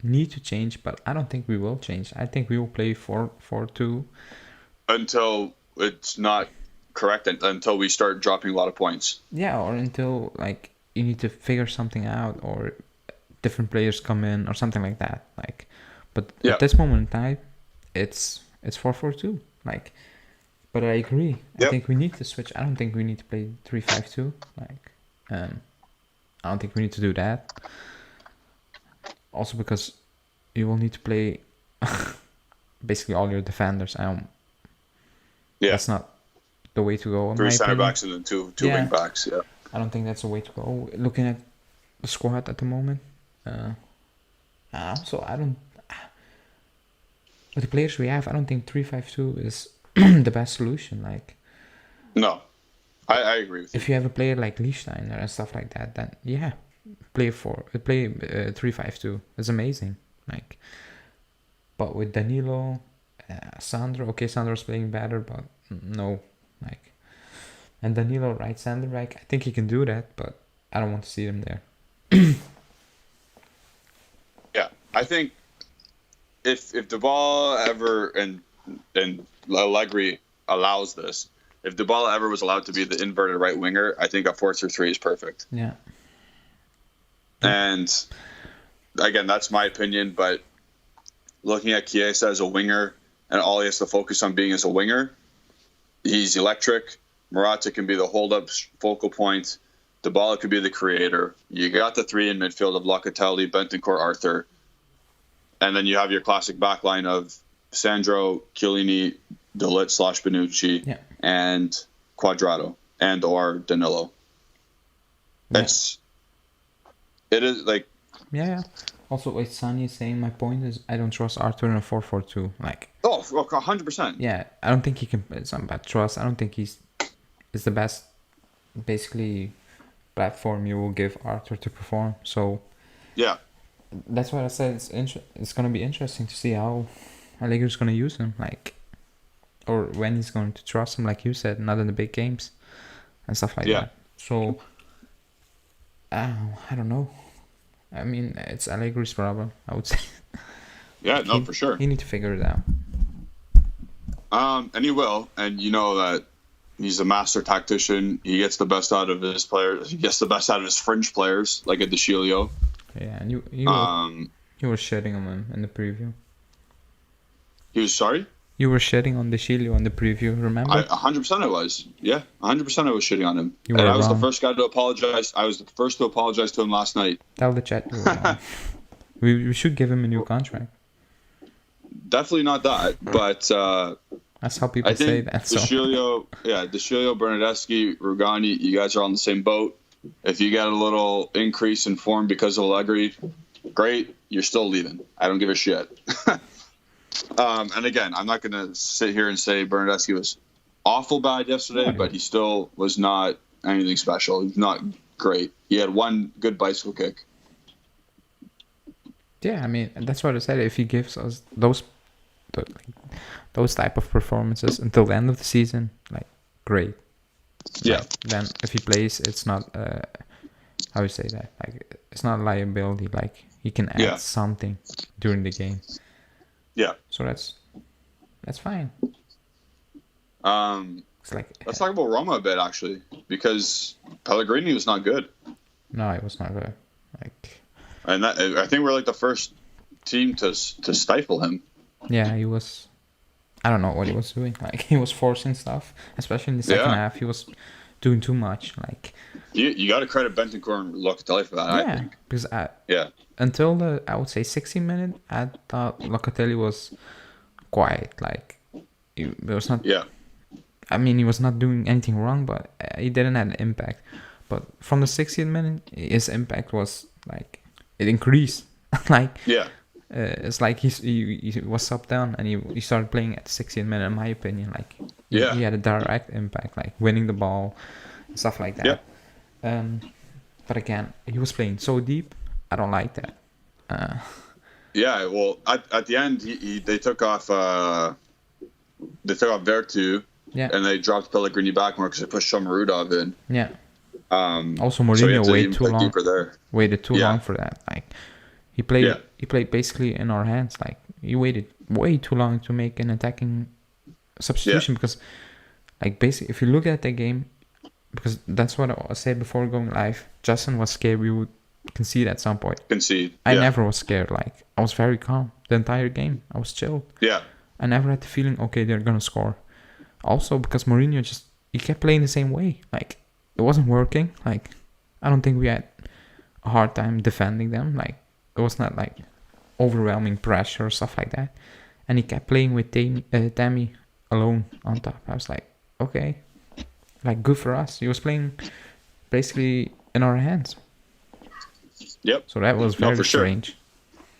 S2: need to change, but I don't think we will change. I think we will play 4-4-2
S1: until it's not correct, until we start dropping a lot of points.
S2: Yeah, or until you need to figure something out, or different players come in, or something like that. But at this moment in time, it's 4-4-2. But I agree. I
S1: Yep.
S2: think we need to switch. I don't think we need to play 3-5-2. Like, I don't think we need to do that. Also because you will need to play basically all your defenders. That's not the way to go. In
S1: 3
S2: my
S1: center
S2: opinion.
S1: backs and then two wing backs. Yeah.
S2: I don't think that's the way to go. Looking at the squad at the moment, so I don't. With the players we have, I don't think 3-5-2 is the best solution. Like,
S1: No, I agree with you.
S2: if you have a player like Liechtensteiner and stuff like that, then play 3-5-2. It's amazing. Like, but with Danilo, Sandro. Okay, Sandro's playing better, but no, like, and Danilo right center back. I think he can do that, but I don't want to see him there.
S1: Yeah, I think if the ball ever and Allegri allows this, if the ball ever was allowed to be the inverted right winger, I think a 4-3-3 is perfect.
S2: Yeah.
S1: And again, that's my opinion, but looking at Chiesa as a winger and all he has to focus on being as a winger, he's electric. Morata can be the hold-up focal point. Dybala could be the creator. You got the three in midfield of Locatelli, Bentancur, Arthur. And then you have your classic backline of Sandro, Chiellini, De Ligt / Bonucci, and Quadrado, and or Danilo. It is like...
S2: Yeah. Also, what Sonny is saying, my point is, I don't trust Arthur in a 4-4-2. Like...
S1: Oh, 100%.
S2: Yeah, I don't think he can... It's not about trust. I don't think it's the best, basically, platform you will give Arthur to perform. So...
S1: Yeah.
S2: That's why I said it's going to be interesting to see how Allegri's going to use him, like, or when he's going to trust him, like you said, not in the big games and stuff like that. So, I don't know. I mean, it's Allegri's problem, I would say.
S1: Yeah, no, for sure.
S2: He need to figure it out.
S1: And he will, and you know that he's a master tactician. He gets the best out of his players. He gets the best out of his fringe players, like a De Sciglio.
S2: Yeah, and you were shitting on him in the preview.
S1: He was sorry?
S2: You were shitting on De Sciglio in the preview, remember?
S1: 100% I was. Yeah, 100% I was shitting on him.
S2: You were
S1: and I was
S2: wrong.
S1: the first guy to apologize. I was the first to apologize to him last night.
S2: Tell the chat you were wrong. We should give him a new contract.
S1: Definitely not that, but...
S2: that's how people say that. So.
S1: De Sciglio, Bernardeschi, Rugani, you guys are on the same boat. If you get a little increase in form because of Allegri, great. You're still leaving. I don't give a shit. And again, I'm not going to sit here and say Bernardeschi was awful bad yesterday, but he still was not anything special. He's not great. He had one good bicycle kick.
S2: Yeah, I mean, that's what I said. If he gives us those type of performances until the end of the season, like, great.
S1: Yeah.
S2: Like, then if he plays, it's not how you say that? Like, it's not a liability. Like, he can add something during the game.
S1: Yeah.
S2: So that's fine.
S1: It's like let's talk about Roma a bit actually, because Pellegrini was not good.
S2: No, it was not good. Like,
S1: and I think we're like the first team to stifle him.
S2: Yeah, he was. I don't know what he was doing. Like, he was forcing stuff, especially in the second half. He was doing too much. Like,
S1: you got to credit Bentancur and Locatelli for that. I think
S2: because until the, I would say, 16 minute, I thought Locatelli was quiet. Like, it was not.
S1: Yeah.
S2: I mean, he was not doing anything wrong, but he didn't have an impact. But from the 16th minute, his impact was like, it increased. Like, it's like he was subbed down and he started playing at the 16th minute, in my opinion. Like, he had a direct impact, like winning the ball and stuff like that. But again, he was playing so deep. I don't like that.
S1: Yeah, well, at the end, they took off Vertu, and they dropped Pellegrini back more because they pushed Shomarudov in.
S2: Yeah. Also, Mourinho waited too long for that. Like, he played basically in our hands. Like, he waited way too long to make an attacking substitution because, like, basically, if you look at the game, because that's what I said before going live, Justin was scared we would concede at some point. I never was scared. Like, I was very calm the entire game. I was chilled.
S1: Yeah.
S2: I never had the feeling, okay, they're gonna score. Also because Mourinho he kept playing the same way. Like it wasn't working. Like I don't think we had a hard time defending them. Like it was not like overwhelming pressure or stuff like that. And he kept playing with Tammy alone on top. I was like, okay, like good for us. He was playing basically in our hands.
S1: Yep.
S2: So that was very strange.
S1: Sure.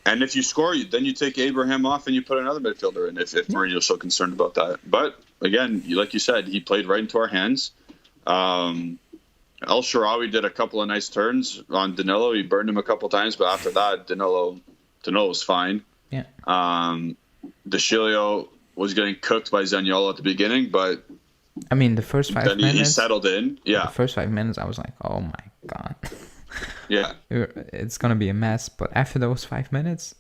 S1: And if you score, then you take Abraham off and you put another midfielder in if Mourinho's so concerned about that. But again, like you said, he played right into our hands. El Shaarawy did a couple of nice turns on Danilo. He burned him a couple times, but after that, Danilo's fine.
S2: Yeah.
S1: De Chilio was getting cooked by Zaniolo at the beginning, but
S2: I mean, the first 5 minutes,
S1: he settled in. Yeah.
S2: The first 5 minutes, I was like, oh my god.
S1: Yeah.
S2: It's gonna be a mess, but after those 5 minutes,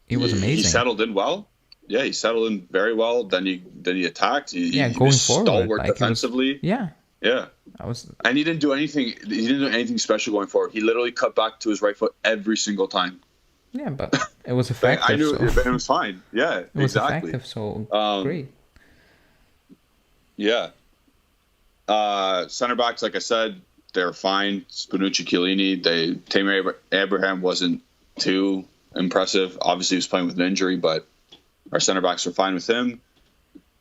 S2: it was amazing.
S1: He settled in well. Yeah, he settled in very well. Then he attacked. He
S2: going
S1: was
S2: forward,
S1: stalwart
S2: like
S1: defensively.
S2: Yeah.
S1: And he didn't do anything. He didn't do anything special going forward. He literally cut back to his right foot every single time.
S2: Yeah, but it was effective.
S1: I knew it was fine. Yeah,
S2: it was effective. So great.
S1: Yeah. Center backs, like I said, they're fine. Bonucci, Chiellini. Tammy Abraham wasn't too impressive. Obviously, he was playing with an injury, but our center backs are fine with him.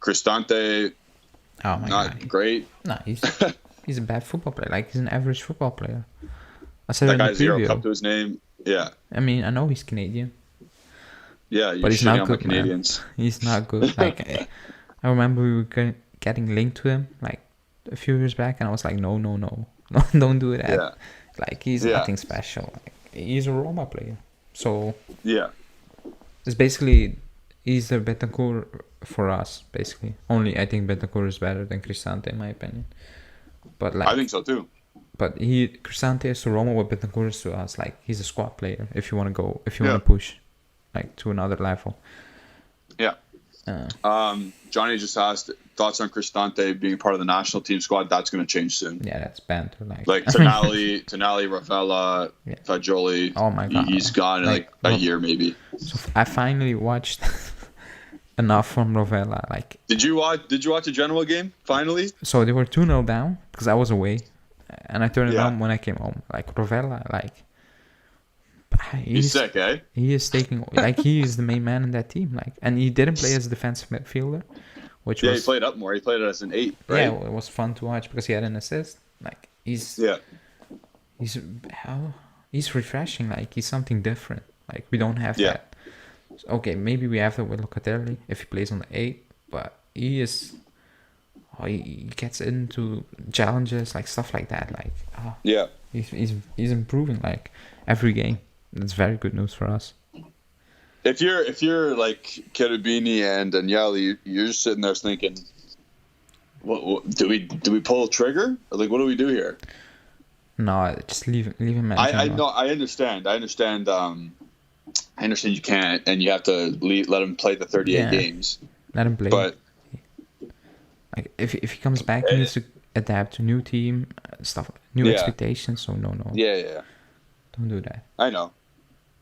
S1: Cristante, not great.
S2: No, he's a bad football player. Like he's an average football player. I said
S1: that
S2: in the
S1: guy has 0
S2: preview.
S1: cup to his name. Yeah.
S2: I mean, I know he's Canadian.
S1: Yeah,
S2: but he's not good,
S1: Canadians.
S2: Man. He's not good. Like I remember we were getting linked to him like a few years back, and I was like, no, don't do that.
S1: Yeah.
S2: Like he's nothing special. Like, he's a Roma player. So
S1: yeah,
S2: it's basically he's the Betancourt for us. Basically, only I think Betancourt is better than Cristante in my opinion. But like
S1: I think so too.
S2: But Cristante is to Roma what Bianconeri is to us. Like he's a squad player. If you want to push, like to another level.
S1: Yeah. Johnny just asked thoughts on Cristante being part of the national team squad. That's going to change soon.
S2: Yeah, that's banter.
S1: Like Tonali, Ravella, Fagioli.
S2: Oh my god,
S1: he's gone in like a year maybe.
S2: So I finally watched enough from Ravella. Like,
S1: did you watch a Genoa game finally?
S2: So they were 2-0 down because I was away, and I turned it on when I came home. Like Ravella, like
S1: he's sick, eh?
S2: He is taking like he is the main man in that team. Like, and he didn't play as a defensive midfielder, which was
S1: he played up more. He played as an 8. Right?
S2: Yeah, it was fun to watch because he had an assist. Like he's refreshing. Like he's something different. Like we don't have that. So, okay, maybe we have that with Locatelli if he plays on the 8, but he is. He gets into challenges like stuff like that. Like he's improving like every game. That's very good news for us.
S1: If you're like Cherubini and Daniele, you're just sitting there thinking, what do we pull a trigger? Or like what do we do here?
S2: No, just leave him at
S1: I know. I understand. I understand you can't, and you have to let him play the 38 games.
S2: Let him play.
S1: But
S2: like if he comes back, he needs to adapt to new team stuff, new expectations. So no.
S1: Yeah.
S2: Don't do that.
S1: I know,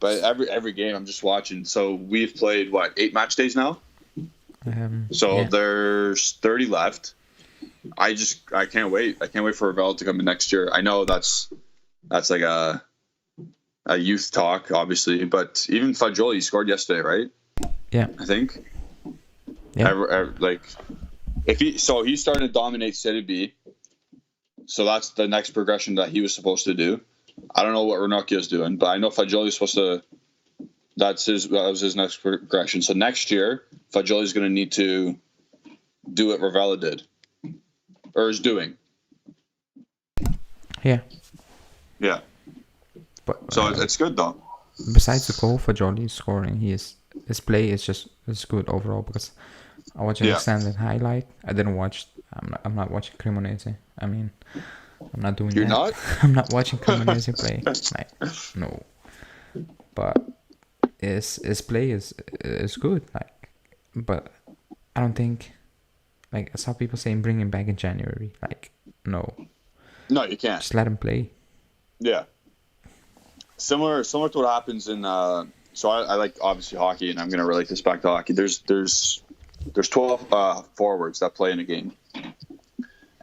S1: but every game I'm just watching. So we've played 8 match days now. There's 30 left. I can't wait. I can't wait for Ravel to come in next year. I know that's like a youth talk, obviously, but even Fagioli scored yesterday, right?
S2: Yeah,
S1: I think.
S2: Yeah.
S1: He's starting to dominate Serie B, so that's the next progression that he was supposed to do. I don't know what Ranocchio's doing, but I know Fagioli's supposed to. That was his next progression. So next year, Fagioli's going to need to do what Ravella did, or is doing.
S2: Yeah.
S1: Yeah.
S2: But
S1: so it's good though.
S2: Besides the goal Fagioli scoring, his play is good overall because I watched an extended highlight. I didn't watch. I'm not watching Cremonese. I mean, I'm not doing that.
S1: You're not?
S2: I'm not watching Cremonese play. Like, no. But his play is good. Like, but I don't think. Like I saw people saying bring him back in January. Like, no.
S1: No, you can't.
S2: Just let him play.
S1: Yeah. Similar to what happens in. So I like obviously hockey, and I'm going to relate this back to hockey. There's 12 forwards that play in a game.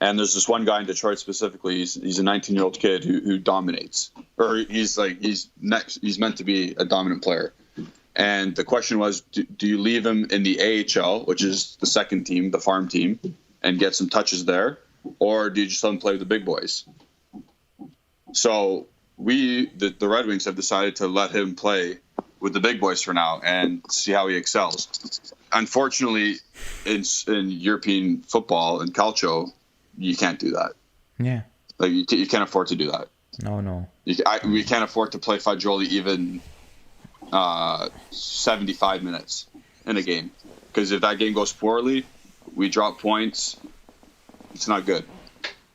S1: And there's this one guy in Detroit specifically. He's a 19-year-old kid who dominates, or he's meant to be a dominant player. And the question was, do you leave him in the AHL, which is the second team, the farm team, and get some touches there, or do you just let him play with the big boys? So the Red Wings have decided to let him play with the big boys for now and see how he excels. Unfortunately, in European football and calcio, you can't do that.
S2: Yeah.
S1: Like you can't afford to do that.
S2: No.
S1: We can't afford to play Fagioli even 75 minutes in a game, because if that game goes poorly, we drop points. It's not good.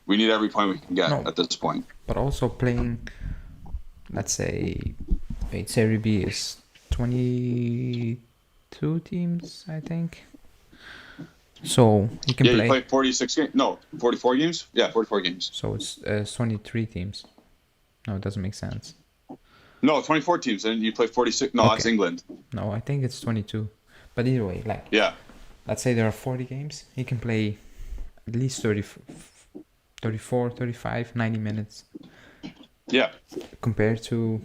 S1: We need every point we can get at this point.
S2: But also playing, let's say, Serie B is 22 teams, I think. So he can play.
S1: You play 46 games. No, 44 games. Yeah, 44 games.
S2: So it's 23 teams. No, it doesn't make sense.
S1: No, 24 teams, and you play 46. No, okay. That's England.
S2: No, I think it's 22. But either way, like, let's say there are 40 games. He can play at least 34, 35, 90 minutes. Yeah. Compared to,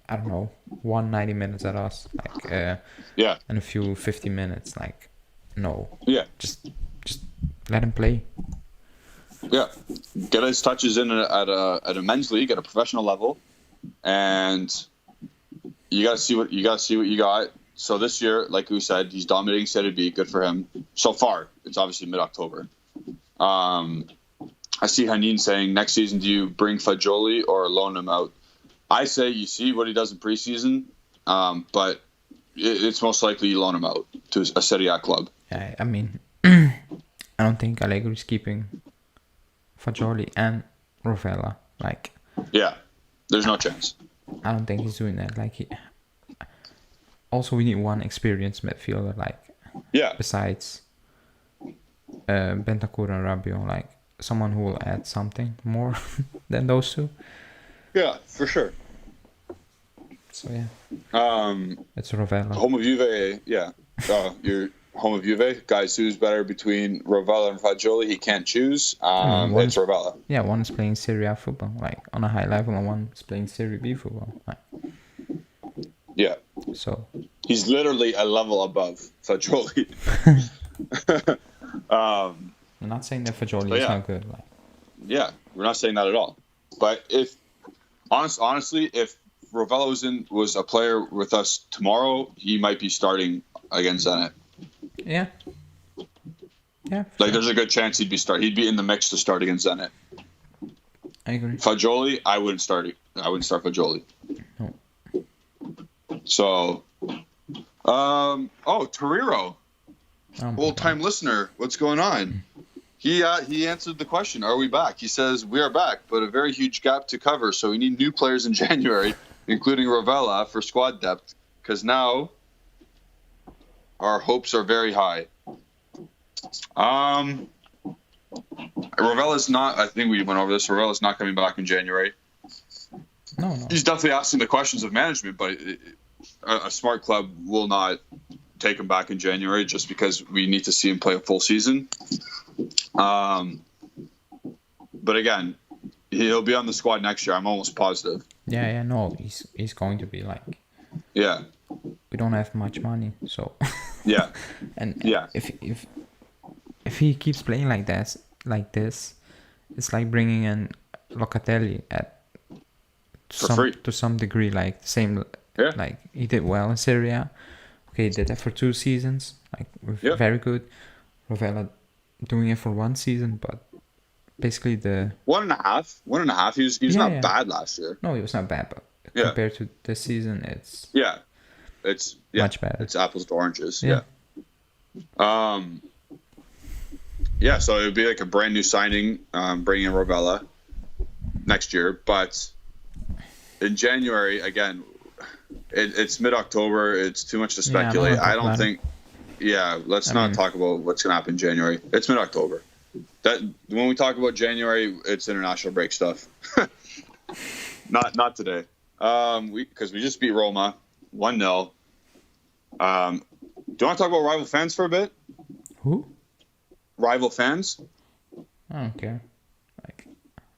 S2: I don't know, 190 minutes at us. Like, and a few 50 minutes. Like, no.
S1: Yeah.
S2: Just let him play.
S1: Yeah. Get his touches in at a men's league at a professional level. And you gotta see what you got. So this year, like we said, he's dominating Serie B. Good for him. So far, it's obviously mid-October. I see Hanin saying, next season, do you bring Fagioli or loan him out? I say you see what he does in preseason, but it's most likely you loan him out to a Serie A club.
S2: Yeah, I mean, I don't think Allegri's keeping Fagioli and Rovella. Like,
S1: yeah. There's no chance.
S2: I don't think he's doing that. Like, also we need one experienced midfielder. Like, besides Bentancur and Rabiot, like someone who will add something more than those two.
S1: Yeah, for sure.
S2: So yeah. It's Rovella.
S1: Home of Juve. Yeah. You're home of Juve. Guys, who's better between Rovella and Fagioli? He can't choose. It's Rovella.
S2: Yeah, one is playing Serie A football, like on a high level, and one is playing Serie B football. Like.
S1: Yeah.
S2: So
S1: he's literally a level above Fagioli.
S2: I'm not saying that Fagioli is not good. Like.
S1: Yeah, we're not saying that at all. But if honestly, if Rovella was a player with us tomorrow, he might be starting against Zenit.
S2: Yeah. Yeah.
S1: Like, there's a good chance he'd be in the mix to start against Zenit.
S2: I agree.
S1: Fagioli, I wouldn't start Fagioli.
S2: No.
S1: So, Toriro, old-time listener, what's going on? He answered the question, are we back? He says, we are back, but a very huge gap to cover, so we need new players in January, including Rovella, for squad depth, because now our hopes are very high. Rovella's not, I think we went over this, Rovella's not coming back in January.
S2: No.
S1: He's definitely asking the questions of management, but a smart club will not take him back in January just because we need to see him play a full season. But again, he'll be on the squad next year. I'm almost positive.
S2: Yeah, no, he's going to be like.
S1: Yeah.
S2: We don't have much money, so.
S1: Yeah.
S2: And if he keeps playing like this, it's like bringing in Locatelli to some degree, like the same.
S1: Yeah.
S2: Like he did well in Serie A. Okay, he did that for 2 seasons. Like very good. Rovella doing it for 1 season, but basically the
S1: 1.5. He was not bad last year.
S2: No, he was not bad, but compared to this season, it's much better.
S1: It's apples to oranges. Yeah. So it would be like a brand new signing, bringing in Rovella next year. But in January, again, it's mid-October. It's too much to speculate. I don't think. Yeah, let's not talk about what's going to happen in January. It's mid-October. That when we talk about January, it's international break stuff. Not today. Because we just beat Roma 1-0. Do you want to talk about rival fans for a bit?
S2: Who?
S1: rival fans.
S2: I don't care. Like,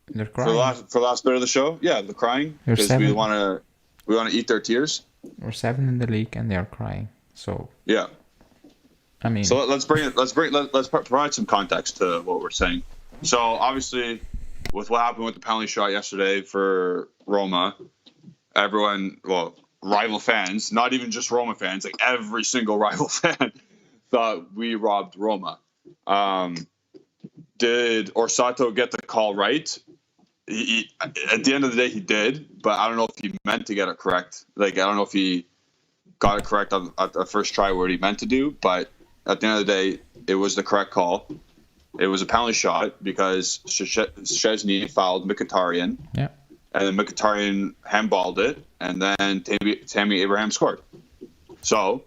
S2: they're
S1: For
S2: crying.
S1: the last bit of the show, yeah, they're crying because we want to eat their tears.
S2: We're 7 in the league and they're crying. So
S1: yeah,
S2: I mean,
S1: so let's provide some context to what we're saying. So obviously, with what happened with the penalty shot yesterday for Roma, everyone, rival fans, not even just Roma fans, like every single rival fan thought we robbed Roma. Did Orsato get the call right? At the end of the day, he did, but I don't know if he meant to get it correct. Like, I don't know if he got it correct at the first try what he meant to do, but at the end of the day, it was the correct call. It was a penalty shot because Szczesny fouled Mkhitaryan.
S2: Yeah.
S1: And then Mkhitaryan handballed it, and then Tammy Abraham scored. So,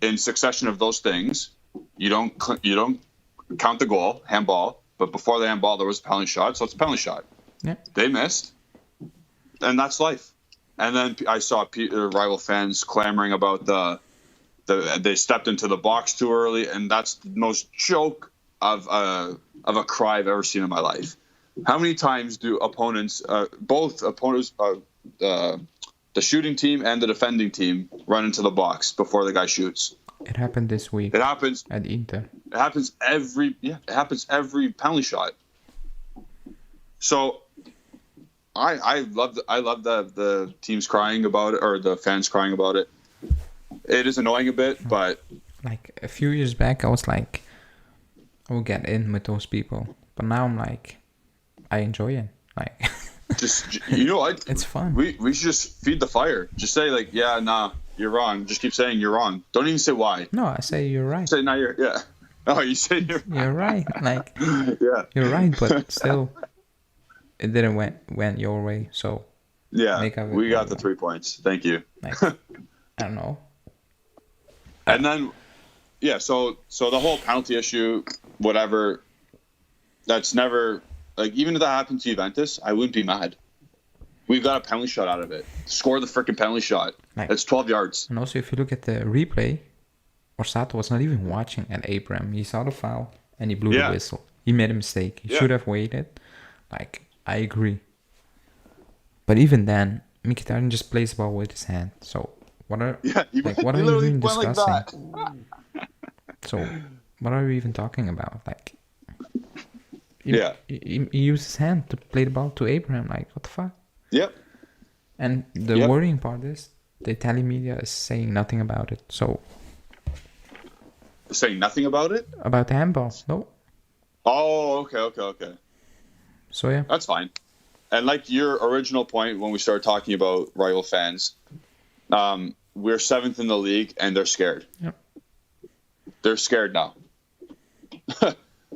S1: in succession of those things, you don't count the goal, handball, but before the handball, there was a penalty shot, so it's a penalty shot.
S2: Yeah.
S1: They missed, and that's life. And then I saw rival fans clamoring about they stepped into the box too early, and that's the most joke of a cry I've ever seen in my life. How many times do both opponents, the shooting team and the defending team, run into the box before the guy shoots?
S2: It happened this week.
S1: It happens
S2: at Inter.
S1: It happens every penalty shot. So I love the teams crying about it, or the fans crying about it. It is annoying a bit, but
S2: like a few years back, I was like, I will get in with those people, but now I'm like, I enjoy it. Like,
S1: just what?
S2: It's fun.
S1: We should just feed the fire. Just say like, yeah, nah, you're wrong. Just keep saying you're wrong. Don't even say why.
S2: No, I say you're right.
S1: Say no, yeah. Oh, you say
S2: you're right. Like,
S1: yeah,
S2: you're right, but still, it didn't went your way. So
S1: yeah, we got the 3 points. Thank you.
S2: Like, I don't know.
S1: And then, yeah, so the whole penalty issue, whatever, that's never, like, even if that happened to Juventus, I wouldn't be mad. We've got a penalty shot out of it. Score the freaking penalty shot. Like, it's 12 yards.
S2: And also, if you look at the replay, Orsato was not even watching at Abraham. He saw the foul and he blew the whistle. He made a mistake. He should have waited. Like, I agree. But even then, Mkhitaryan just plays the ball with his hand. So what are what are you even discussing? So what are we even talking about? Like, he used his hand to play the ball to Abraham. Like, what the fuck?
S1: Yep.
S2: And the worrying part is the Italian media is saying nothing about it. So
S1: saying nothing about it?
S2: About the handball? No.
S1: Oh, okay.
S2: So yeah,
S1: that's fine. And like your original point when we started talking about rival fans, we're 7th in the league and they're scared.
S2: Yep.
S1: They're scared now.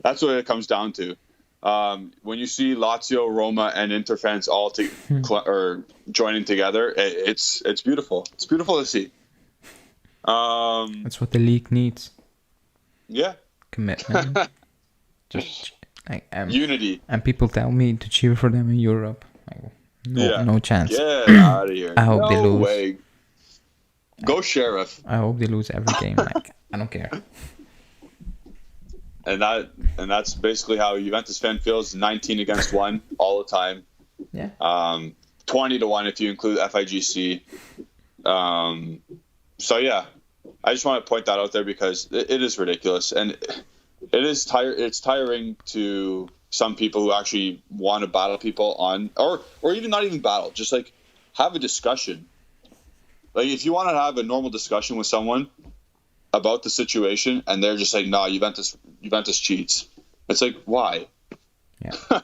S1: That's what it comes down to. When you see Lazio, Roma, and Inter fans all or joining together, it's beautiful. It's beautiful to see.
S2: That's what the league needs.
S1: Yeah.
S2: Commitment. Just like
S1: unity.
S2: And people tell me to cheer for them in Europe. Like, no chance.
S1: Get out of here.
S2: I hope they lose.
S1: Way. Go Sheriff.
S2: I hope they lose every game. Like, I don't care.
S1: And that's basically how a Juventus fan feels. 19 against 1 all the time.
S2: Yeah.
S1: 20-1 if you include FIGC. So yeah, I just want to point that out there because it is ridiculous, and it's tiring to some people who actually want to battle people on, or even not even battle, just like have a discussion. Like if you want to have a normal discussion with someone about the situation, and they're just like, "Nah, Juventus cheats." It's like, why?
S2: Yeah.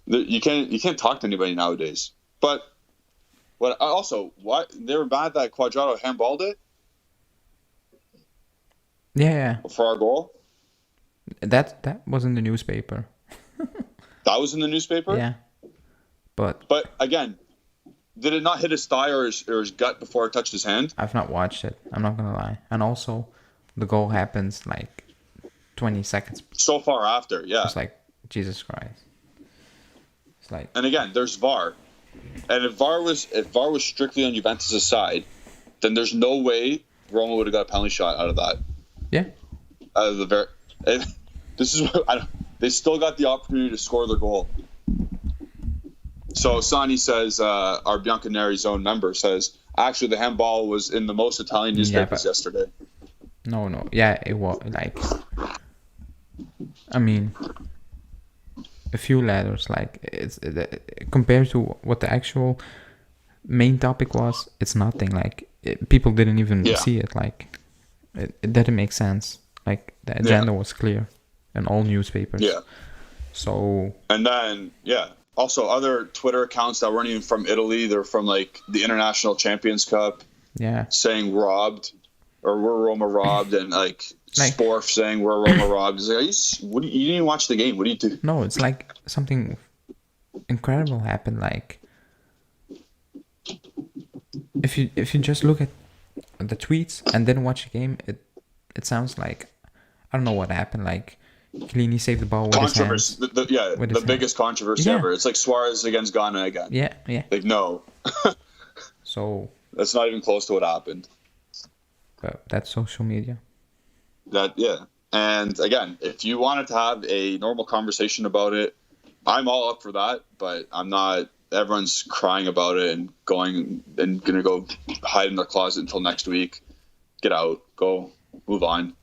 S1: You can't talk to anybody nowadays. But why they were mad that Cuadrado handballed it?
S2: Yeah.
S1: For our goal.
S2: That was in the newspaper.
S1: That was in the newspaper?
S2: Yeah. But
S1: again, did it not hit his thigh or his gut before it touched his hand?
S2: I've not watched it. I'm not gonna lie. And also, the goal happens like 20 seconds.
S1: So far after, yeah.
S2: It's like, Jesus Christ. It's like.
S1: And again, there's VAR, and if VAR was strictly on Juventus' side, then there's no way Roma would have got a penalty shot out of that.
S2: Yeah.
S1: Out of the this is what they still got the opportunity to score their goal. So Sani says, our Bianconeri zone member says, actually the handball was in the most Italian newspapers yesterday.
S2: No. Yeah, it was like, I mean, a few letters. Like it's compared to what the actual main topic was, it's nothing. Like people didn't even see it. Like it didn't make sense. Like the agenda was clear in all newspapers.
S1: Yeah.
S2: So.
S1: And then also other Twitter accounts that weren't even from Italy. They're from like the International Champions Cup.
S2: Yeah.
S1: Saying robbed, or we're Roma robbed, and like Sporf saying we're Roma robbed. It's like, you didn't even watch the game. What do you do?
S2: No, it's like something incredible happened. Like if you just look at the tweets and then watch the game, it sounds like I don't know what happened. Like Chiellini saved the ball with his hands.
S1: The biggest controversy ever. It's like Suarez against Ghana again.
S2: Yeah.
S1: Like no.
S2: So
S1: that's not even close to what happened.
S2: But that's social media.
S1: And again, if you wanted to have a normal conversation about it, I'm all up for that. But I'm not. Everyone's crying about it and gonna go hide in their closet until next week. Get out, go, move on.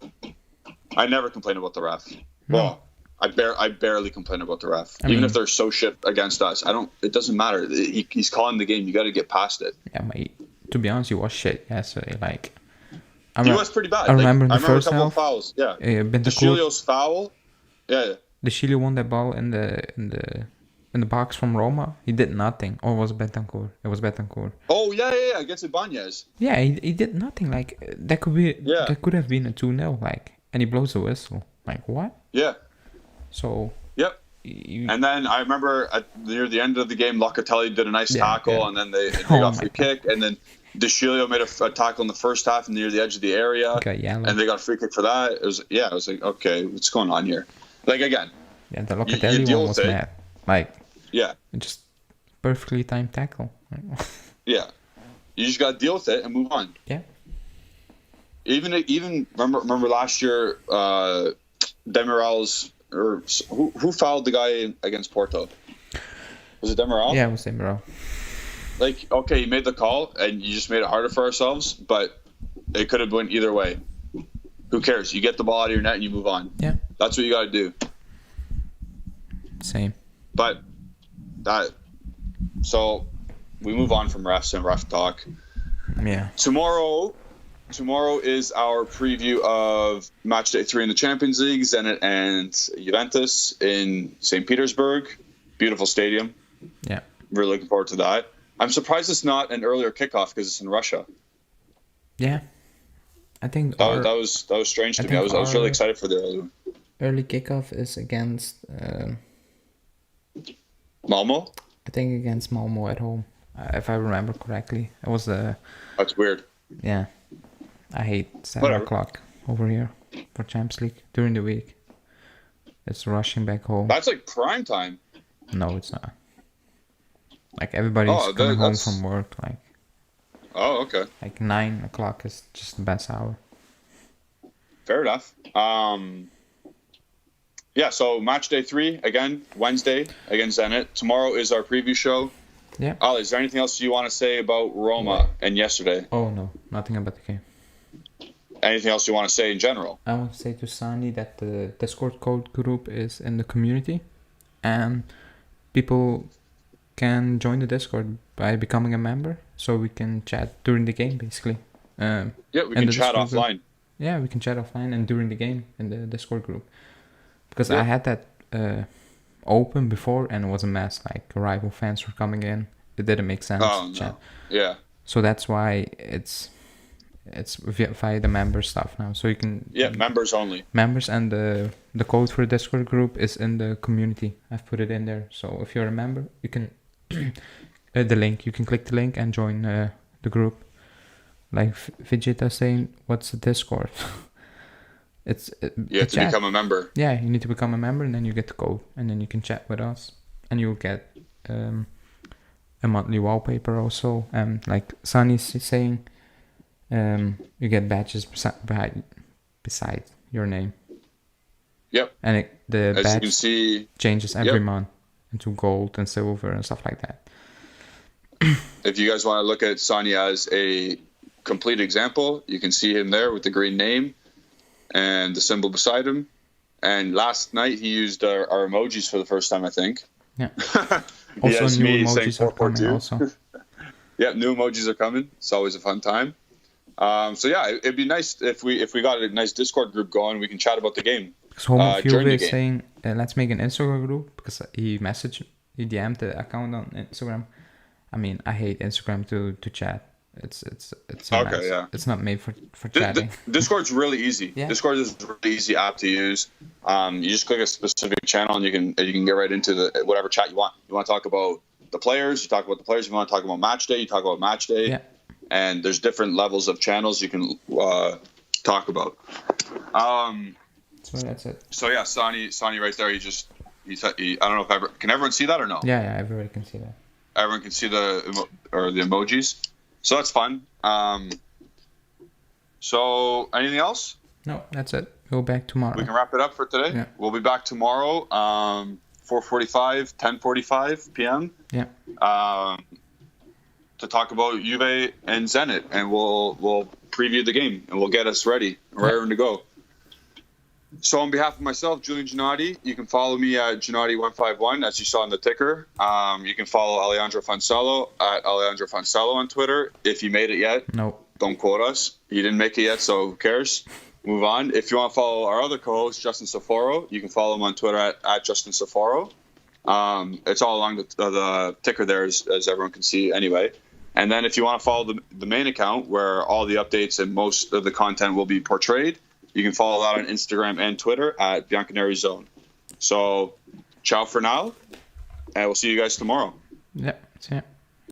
S1: I never complain about the ref.
S2: No.
S1: Well, I barely complain about the ref. Even if they're so shit against us, it doesn't matter. He's calling the game. You got to get past it.
S2: Yeah, to be honest, he was shit yesterday. Like,
S1: he was pretty bad.
S2: I remember the
S1: first
S2: a couple
S1: of fouls. Yeah,
S2: Bentancur's
S1: foul. Yeah.
S2: The Chile won that ball in the box from Roma. He did nothing. Or was it Bentancur? It was Bentancur.
S1: Oh yeah. Against Ibanez.
S2: Yeah, he did nothing. Like that could have been a 2-0. Like, and he blows the whistle. Like what?
S1: Yeah.
S2: So.
S1: Yep. And then I remember near the end of the game, Locatelli did a nice tackle, and then they got free kick, and then De Chilio made a tackle in the first half near the edge of the area, and they got a free kick for that. It was like, okay, what's going on here? Like again,
S2: the Locatelli one was mad. Like just perfectly timed tackle.
S1: You just got to deal with it and move on.
S2: Yeah.
S1: Even remember last year, Demiral's. Or who fouled the guy against Porto? Was it Demiral?
S2: Yeah, it was Demiral.
S1: Like, okay, you made the call, and you just made it harder for ourselves, but it could have went either way. Who cares? You get the ball out of your net and you move on.
S2: Yeah.
S1: That's what you got to do.
S2: Same.
S1: But so we move on from refs and ref talk.
S2: Yeah.
S1: Tomorrow is our preview of match day 3 in the Champions League, Zenit and Juventus in St. Petersburg. Beautiful stadium.
S2: Yeah.
S1: We're looking forward to that. I'm surprised it's not an earlier kickoff because it's in Russia.
S2: Yeah. I think
S1: that was strange to me. I was really excited for the early one.
S2: Early kickoff is against
S1: Malmo?
S2: I think against Malmo at home. If I remember correctly. It was
S1: That's weird.
S2: Yeah. I hate 7 o'clock over here for Champions League during the week. It's rushing back home.
S1: That's like prime time.
S2: No, it's not. Like everybody's coming home from work. Like.
S1: Oh, okay.
S2: Like 9 o'clock is just the best hour.
S1: Fair enough. So match day 3 again Wednesday against Zenit. Tomorrow is our preview show.
S2: Yeah.
S1: Ali, is there anything else you want to say about Roma and yesterday?
S2: Oh no, nothing about the game.
S1: Anything else you want to say in general?
S2: I want to say to Sani that the Discord code group is in the community, and people can join the Discord by becoming a member, so we can chat during the game, basically.
S1: We can chat offline.
S2: Group. Yeah, we can chat offline and during the game in the Discord group. Because I had that open before and it was a mess. Like rival fans were coming in. It didn't make sense to chat.
S1: Yeah.
S2: So that's why it's via the member stuff now. So you can
S1: members only.
S2: Members, and the code for the Discord group is in the community. I've put it in there. So if you're a member, you can the link. You can click the link and join the group. Like Vegeta saying, "What's the Discord?"
S1: You have to become a member.
S2: Yeah, you need to become a member, and then you get the code, and then you can chat with us, and you'll get a monthly wallpaper also. And like Sunny's saying, you get badges beside your name.
S1: Yep.
S2: And the
S1: As you can
S2: badge
S1: see,
S2: changes every month into gold and silver and stuff like that.
S1: If you guys want to look at Sonny as a complete example, you can see him there with the green name and the symbol beside him. And last night he used our emojis for the first time, I think.
S2: Yeah. Also, new emojis are coming. Also.
S1: Yeah, new emojis are coming. It's always a fun time. So yeah, it'd be nice if we got a nice Discord group going. We can chat about the game.
S2: Because Juve is saying, let's make an Instagram group, because he DM'd the account on Instagram. I mean, I hate Instagram to chat. It's a mess.
S1: Yeah.
S2: It's not made for chatting.
S1: Discord's really easy.
S2: Yeah.
S1: Discord is a really easy app to use. You just click a specific channel and you can get right into the whatever chat you want. You want to talk about the players, you talk about the players. If you want to talk about match day, you talk about match day.
S2: Yeah.
S1: And there's different levels of channels you can talk about.
S2: So that's it.
S1: So yeah, Sonny right there. He I don't know if can everyone see that or no?
S2: Yeah, everybody can see that.
S1: Everyone can see the emojis. So that's fun. So anything else?
S2: No, that's it. Go back tomorrow.
S1: We can wrap it up for today.
S2: Yeah.
S1: We'll be back tomorrow, 4:45, 10:45 p.m.
S2: Yeah.
S1: To talk about Juve and Zenit, and we'll preview the game and we'll get us ready, raring to go. So on behalf of myself, Julian Gennady, you can follow me at Gennady151, as you saw in the ticker. You can follow Alejandro Fonsello at Alejandro Fonsello on Twitter. If you made it yet, don't quote us. You didn't make it yet, so who cares? Move on. If you want to follow our other co-host, Justin Saforo, you can follow him on Twitter at Justin Saforo. It's all along the ticker there, as everyone can see anyway. And then if you want to follow the main account, where all the updates and most of the content will be portrayed, you can follow that on Instagram and Twitter at Bianconeri Zone. So, ciao for now, and we'll see you guys tomorrow.
S2: Yeah, see ya.